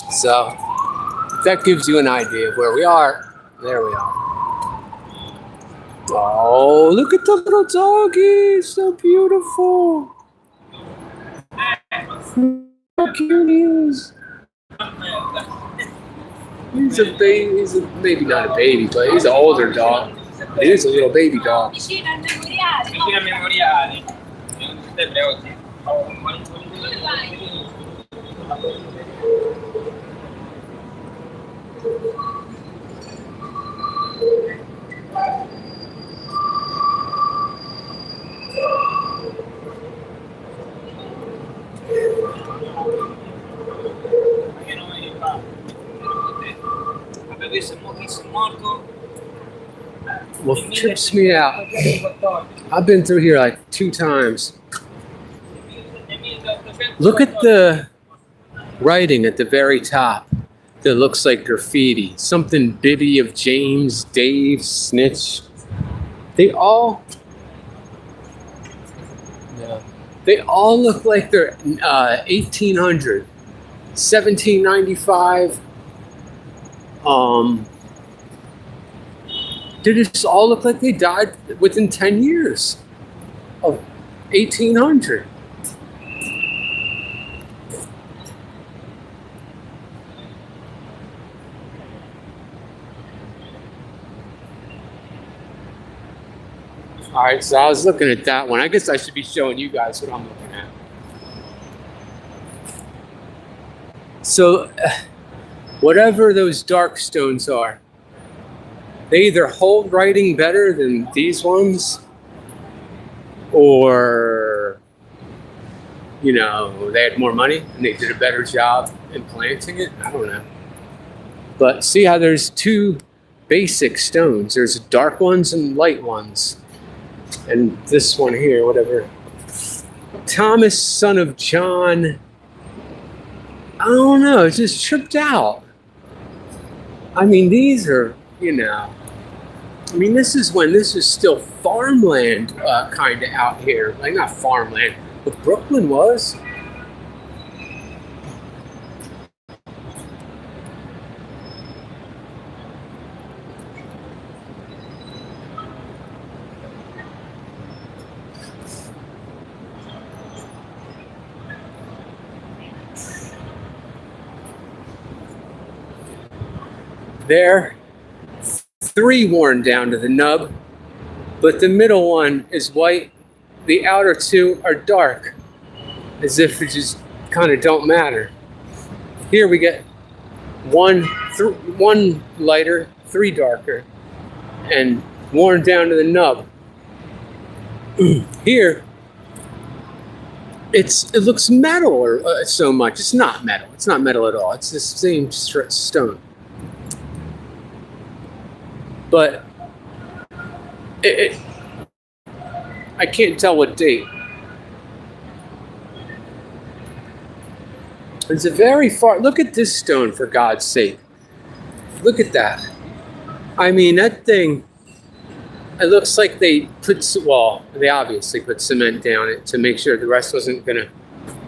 So, that gives you an idea of where we are. There we are. Oh, look at the little doggy. So beautiful. How cute he is. He's a baby. He's maybe not a baby, but he's an older dog. It is a little baby dog. What trips me out, I've been through here like 2 times. Look at the writing at the very top that looks like graffiti. Something Bibby of James, Dave, Snitch. They all look like they're 1800, 1795. They just all look like they died within 10 years of 1800. All right, so I was looking at that one. I guess I should be showing you guys what I'm looking at. So, whatever those dark stones are, they either hold writing better than these ones, or, you know, they had more money and they did a better job implanting it. I don't know. But see how there's 2 basic stones. There's dark ones and light ones. And this one here, whatever. Thomas, son of John. I don't know. It's just tripped out. I mean, these are, you know. I mean, this is when this was still farmland kind of out here. Like, not farmland, but Brooklyn was. There, 3 worn down to the nub, but the middle one is white. The outer 2 are dark, as if it just kind of don't matter. Here we get 1 lighter, 3 darker, and worn down to the nub. Here, it looks metal or so much. It's not metal. It's not metal at all. It's the same stone. But I can't tell what date. It's a very far. Look at this stone, for God's sake. Look at that. I mean, that thing. It looks like they they obviously put cement down it to make sure the rest wasn't going to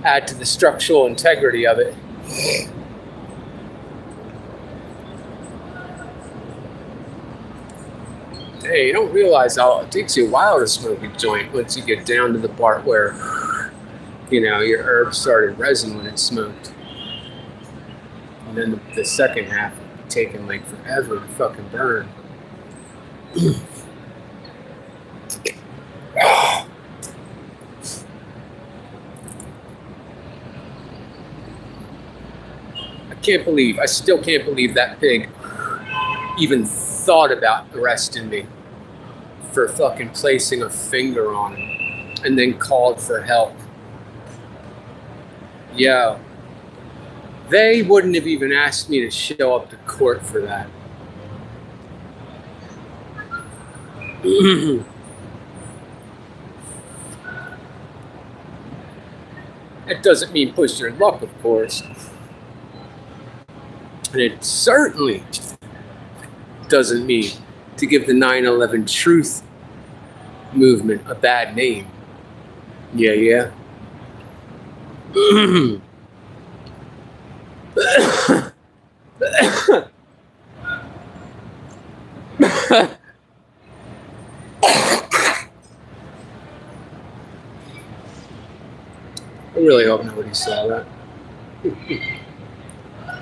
add to the structural integrity of it. Hey, you don't realize how it takes you a while to smoke a joint once you get down to the part where, your herbs started resin when it's smoked. And then the second half will be taking like forever to fucking burn. I still can't believe that pig even thought about arresting me for fucking placing a finger on him and then called for help. Yo, they wouldn't have even asked me to show up to court for that. That doesn't mean push your luck, of course. And it certainly doesn't mean to give the 9/11 truth movement a bad name. Yeah. I really hope nobody saw that.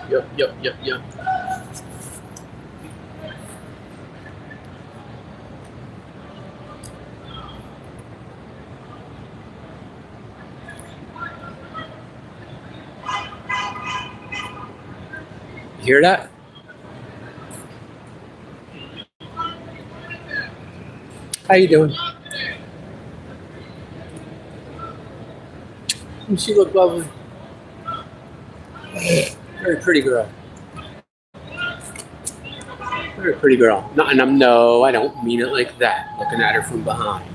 Yep. You hear that? How you doing? Doesn't she look lovely? Very pretty girl. Very pretty girl. No, I don't mean it like that. Looking at her from behind.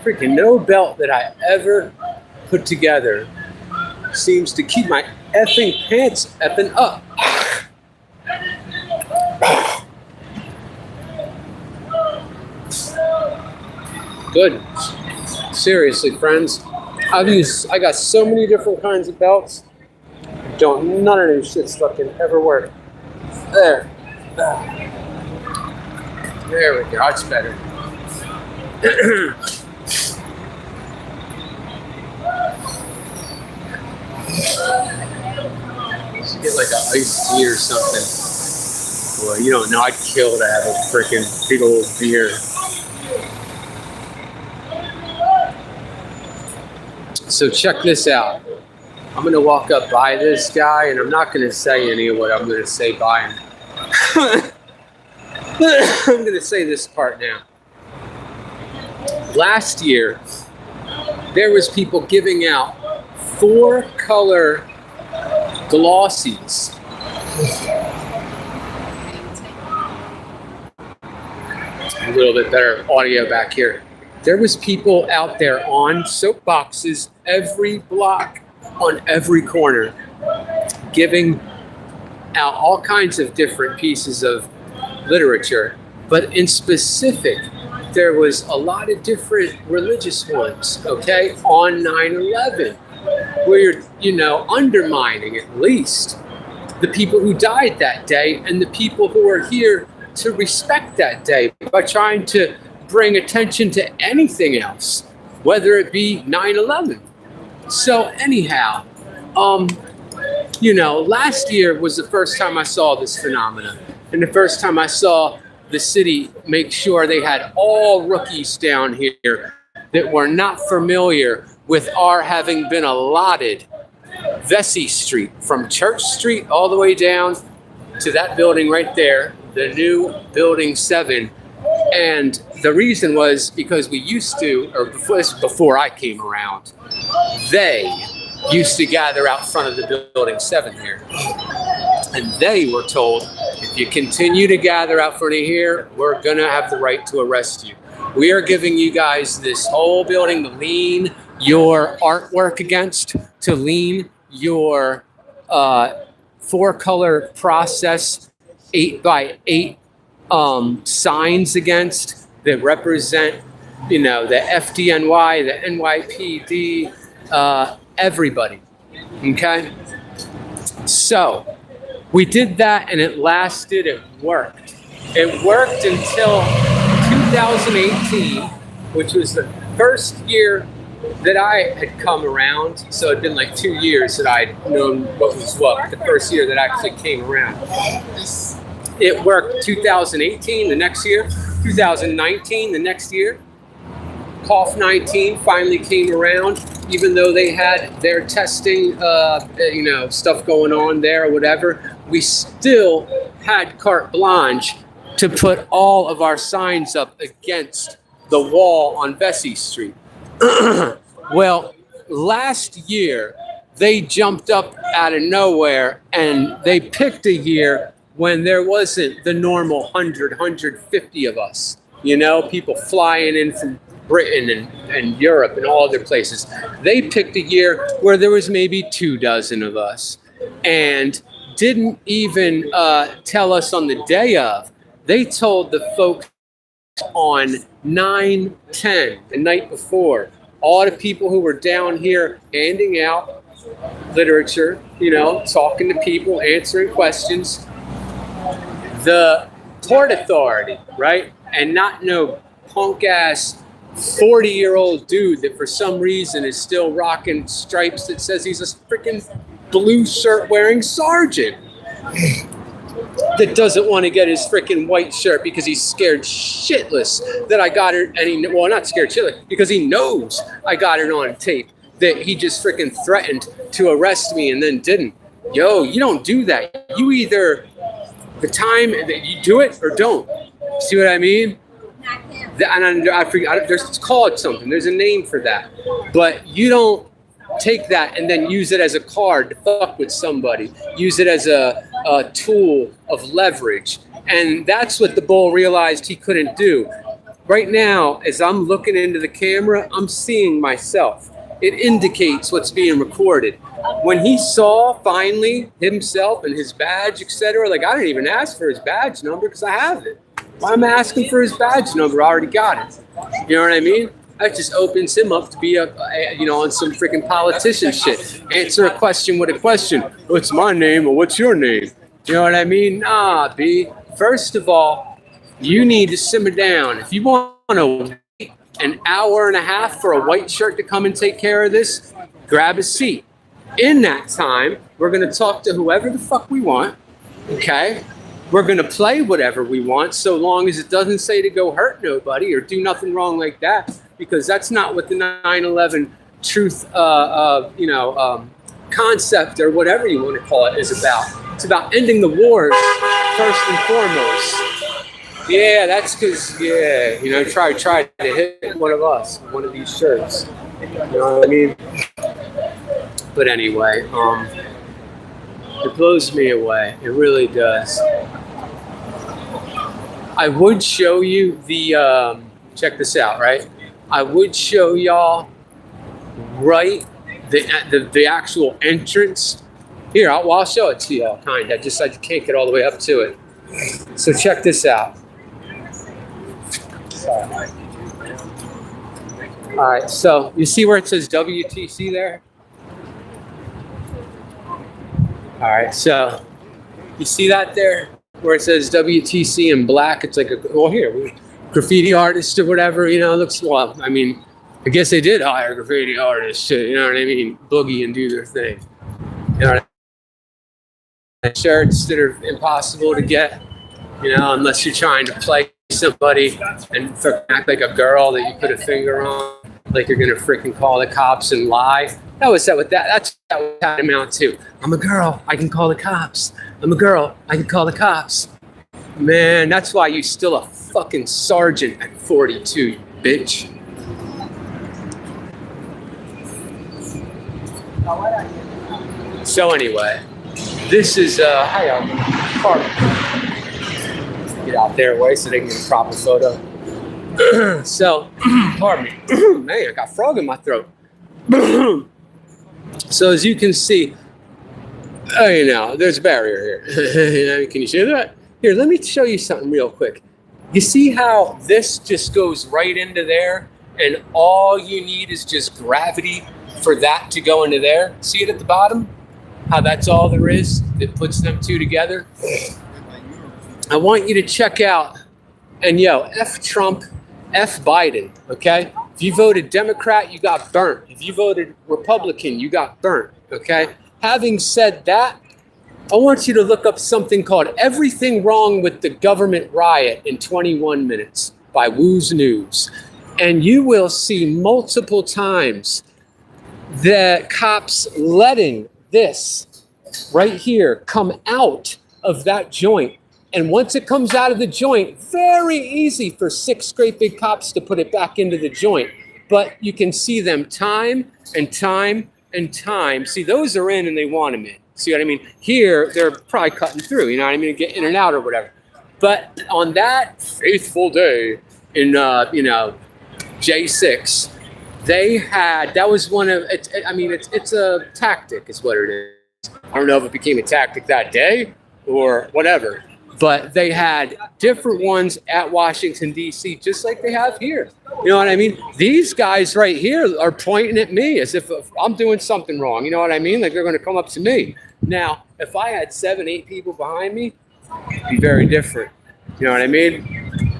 Freaking no belt that I ever put together seems to keep my effing pants effing up. Good. Seriously, friends. I got so many different kinds of belts. None of them shits fucking ever work. There we go. That's better. Get like an iced tea or something. Boy, you don't know. I'd kill to have a freaking big old beer. So check this out. I'm gonna walk up by this guy, and I'm not gonna say any of what I'm gonna say by him. I'm gonna say this part now. Last year, there was people giving out 4-color glossies. A little bit better audio back here. There was people out there on soapboxes every block, on every corner, giving out all kinds of different pieces of literature. But in specific, there was a lot of different religious ones, okay, on 9/11. Where you're, undermining at least the people who died that day and the people who are here to respect that day by trying to bring attention to anything else, whether it be 9/11. So anyhow, last year was the first time I saw this phenomenon, and the first time I saw the city make sure they had all rookies down here that were not familiar with our having been allotted Vesey Street, from Church Street all the way down to that building right there, the new Building 7. And the reason was because we used to, or before I came around, they used to gather out front of the Building 7 here. And they were told, if you continue to gather out front of here, we're going to have the right to arrest you. We are giving you guys this whole building to lean your artwork against, to lean your 4-color process 8x8 signs against that represent, the FDNY, the NYPD, everybody. Okay? So we did that and it lasted, it worked. It worked until 2018, which was the first year that I had come around. So it'd been like 2 years that I'd known what was what, the first year that I actually came around. It worked 2018, the next year, 2019, the next year. Cough 19 finally came around, even though they had their testing, stuff going on there or whatever. We still had carte blanche to put all of our signs up against the wall on Vesey Street. Well, last year, they jumped up out of nowhere and they picked a year when there wasn't the normal 100, 150 of us. People flying in from Britain and Europe and all other places. They picked a year where there was maybe 24 of us and didn't even tell us on the day of. They told the folks on 9/10, the night before, all the people who were down here handing out literature, talking to people, answering questions, the Port Authority, right? And not no punk ass 40-year-old dude that for some reason is still rocking stripes that says he's a freaking blue shirt wearing sergeant that doesn't want to get his freaking white shirt because he's scared shitless that I got it. And not scared shitless, because he knows I got it on tape that he just freaking threatened to arrest me and then didn't. Yo, you don't do that. You either the time that you do it or don't. See what I mean? And I forget, it's called something. There's a name for that. But you don't take that and then use it as a card to fuck with somebody. Use it as a tool of leverage. And that's what the bull realized he couldn't do. Right now, as I'm looking into the camera, I'm seeing myself. It indicates what's being recorded. When he saw finally himself and his badge, etc., like I didn't even ask for his badge number because I have it. Why am I asking for his badge number? I already got it. You know what I mean? That just opens him up to be on some freaking politician shit. Answer a question with a question. What's my name or what's your name? You know what I mean? Nah, B. First of all, you need to simmer down. If you want to wait an hour and a half for a white shirt to come and take care of this, grab a seat. In that time, we're going to talk to whoever the fuck we want, okay? We're going to play whatever we want so long as it doesn't say to go hurt nobody or do nothing wrong like that, because that's not what the 9/11 truth, concept or whatever you want to call it is about. It's about ending the wars first and foremost. Yeah, that's because, try to hit one of us, one of these shirts. You know what I mean? But anyway, it blows me away. It really does. I would show you the, check this out, right? I would show y'all right the actual entrance. Here, I'll show it to you, kind of. I can't get all the way up to it. So check this out. All right, so you see where it says WTC there? All right, so you see that there where it says WTC in black? It's like graffiti artist or whatever, looks, well, I mean, I guess they did hire graffiti artists to, you know what I mean, boogie and do their thing. You know what I mean? Shirts that are impossible to get, unless you're trying to play somebody and act like a girl that you put a finger on, like you're gonna freaking call the cops and lie. That's what that amount to. I'm a girl, I can call the cops. I'm a girl, I can call the cops. Man, that's why you still a fucking sergeant at 42, you bitch. So anyway, this is hi, pardon. Get out there way so they can get a proper photo. So, pardon me. Man, I got frog in my throat. So as you can see, you know, there's a barrier here. Can you see that? Here, let me show you something real quick. You see how this just goes right into there, and all you need is just gravity for that to go into there? See it at the bottom? How that's all there is that puts them two together? I want you to check out, and yo, F Trump, F Biden, okay? If you voted Democrat, you got burnt. If you voted Republican, you got burnt, okay? Having said that, I want you to look up something called Everything Wrong with the Government Riot in 21 Minutes by Woo's News. And you will see multiple times the cops letting this right here come out of that joint. And once it comes out of the joint, very easy for 6 great big cops to put it back into the joint. But you can see them time and time and time. See, those are in and they want them in. See what I mean? Here, they're probably cutting through, you know what I mean? Get in and out or whatever. But on that faithful day in, you know, J6, they had, that was one of, it's a tactic is what it is. I don't know if it became a tactic that day or whatever, but they had different ones at Washington, D.C., just like they have here. You know what I mean? These guys right here are pointing at me as if I'm doing something wrong. You know what I mean? Like they're going to come up to me. Now, if I had 7, 8 people behind me, it'd be very different. You know what I mean?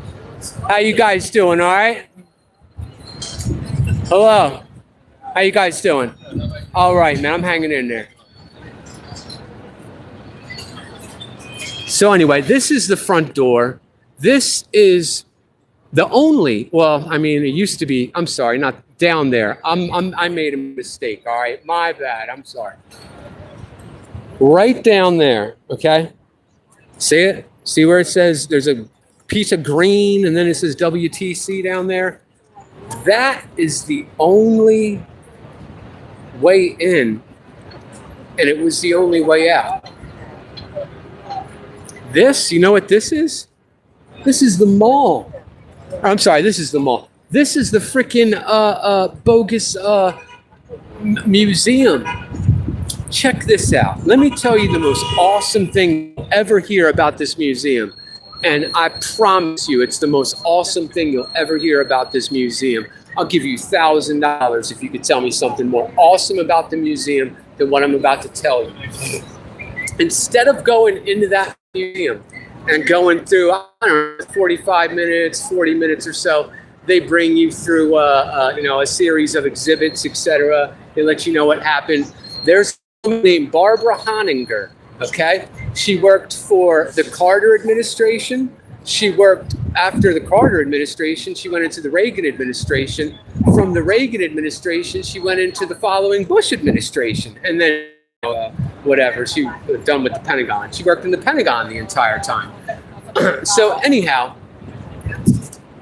How you guys doing? All right? Hello. How you guys doing? All right, man. I'm hanging in there. So anyway, this is the front door. This is the only, well, I mean, it used to be, I'm sorry, not down there. I made a mistake, all right? My bad, I'm sorry. Right down there, okay? See it? See where it says there's a piece of green and then it says WTC down there? That is the only way in, and it was the only way out. This, you know what this is? This is the mall. I'm sorry, this is the mall. This is the freaking bogus museum. Check this out. Let me tell you the most awesome thing you'll ever hear about this museum. And I promise you, it's the most awesome thing you'll ever hear about this museum. I'll give you $1,000 if you could tell me something more awesome about the museum than what I'm about to tell you. Instead of going into that museum and going through, I don't know, 45 minutes, 40 minutes or so, they bring you through, a series of exhibits, etc. They let you know what happened. There's a woman named Barbara Honninger, okay? She worked for the Carter administration. She worked after the Carter administration. She went into the Reagan administration. From the Reagan administration, she went into the following Bush administration. And then whatever, she was done with the Pentagon. She worked in the Pentagon the entire time. So anyhow,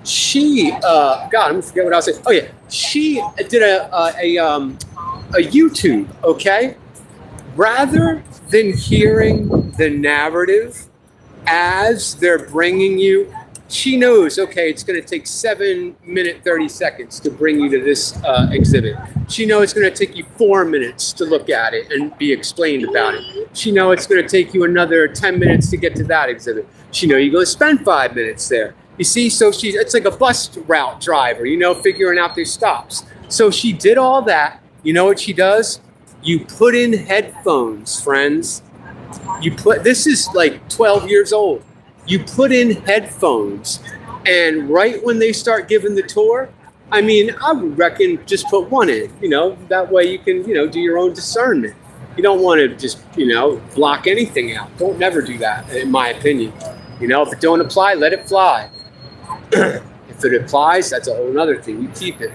she, God, I'm gonna forget what I was saying. Oh yeah, she did a YouTube, okay? Rather than hearing the narrative as they're bringing you, she knows, okay, it's going to take 7 minutes, 30 seconds to bring you to this exhibit. She knows it's going to take you 4 minutes to look at it and be explained about it. She knows it's going to take you another 10 minutes to get to that exhibit. She knows you're going to spend 5 minutes there. You see, so it's like a bus route driver, figuring out their stops. So she did all that. You know what she does? You put in headphones, friends. This is like 12 years old. You put in headphones, and right when they start giving the tour, I mean, I would reckon just put one in, that way you can, do your own discernment. You don't want to just, block anything out. Don't never do that, in my opinion. If it don't apply, let it fly. If it applies, that's a whole other thing. You keep it.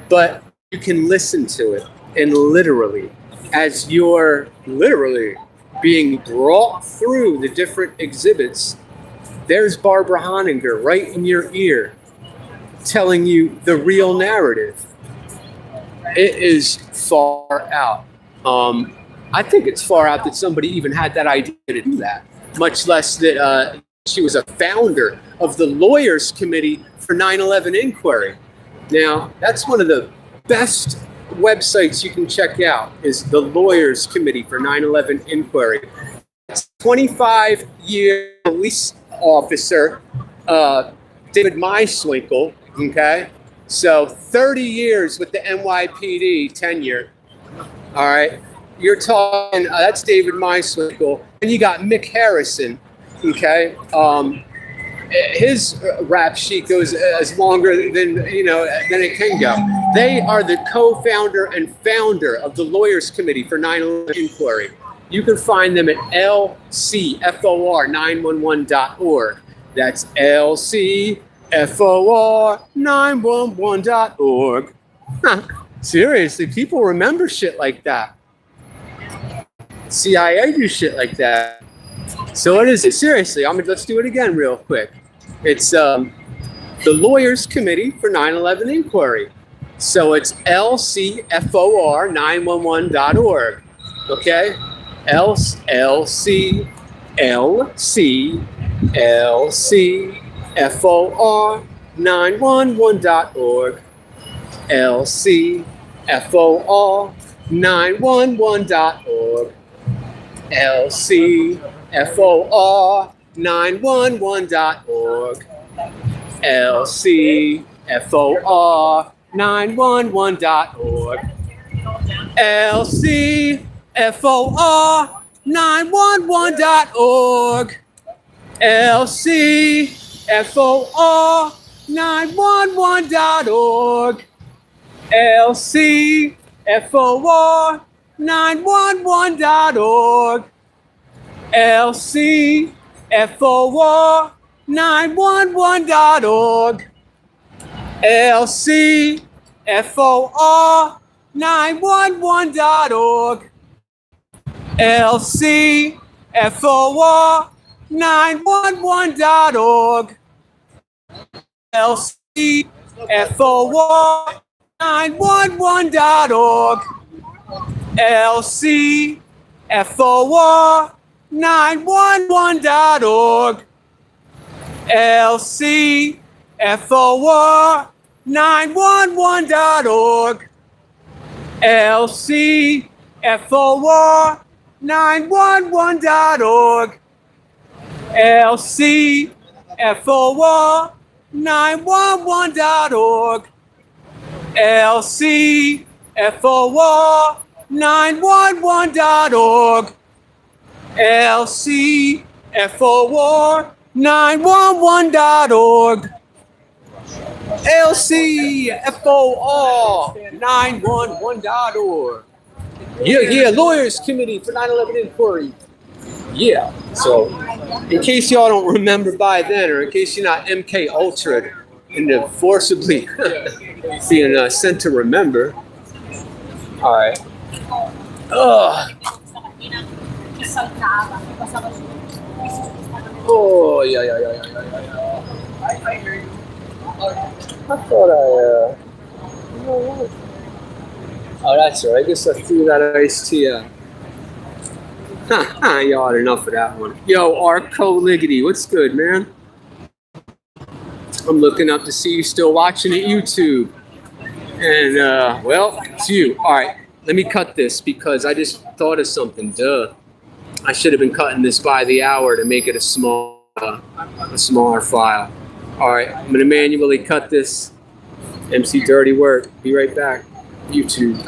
But you can listen to it, and literally, as you're literally being brought through the different exhibits, there's Barbara Honninger right in your ear telling you the real narrative. It is far out. I think it's far out that somebody even had that idea to do that, much less that she was a founder of the Lawyers Committee for 9/11 Inquiry. Now, that's one of the best websites you can check out, is the Lawyers Committee for 9/11 Inquiry. It's 25-year police officer, David Meiswinkle, okay? So 30 years with the NYPD tenure, all right? You're talking, that's David Meiswinkle, and you got Mick Harrison, okay? His rap sheet goes as longer than it can go. They are the co-founder and founder of the Lawyers Committee for 9/11 Inquiry. You can find them at lcfor911.org. That's lcfor911.org. Seriously, people remember shit like that. CIA do shit like that. So what is it? Seriously, let's do it again real quick. It's the Lawyers Committee for 9/11 Inquiry. So it's lcfor911.org. Okay? lcfor911.org. lcfor911.org. lcfor911.org. lcfor911.org. lcfor911.org. lcfor911.org. lcfor911.org. lcfor911.org. lcfor911.org. lcfor911.org. lcfor911.org. lcfor911.org. lcfor911.org. lcfor911.org. lcfor911.org. lcfor911.org. lcfor911.org. lcfor911.org. Yeah, Lawyers Committee for 9/11 Inquiry. Yeah, so in case y'all don't remember by then, or in case you're not MK Ultra into forcibly being sent to remember. All right. Oh, yeah. I thought oh, that's all right. I guess I threw that iced tea out. Y'all had enough of that one. Yo, Arco Liggity, what's good, man? I'm looking up to see you still watching at YouTube. And, well, it's you. All right, let me cut this because I just thought of something. Duh. I should have been cutting this by the hour to make it a smaller file. All right, I'm going to manually cut this. MC Dirty Work. Be right back. YouTube.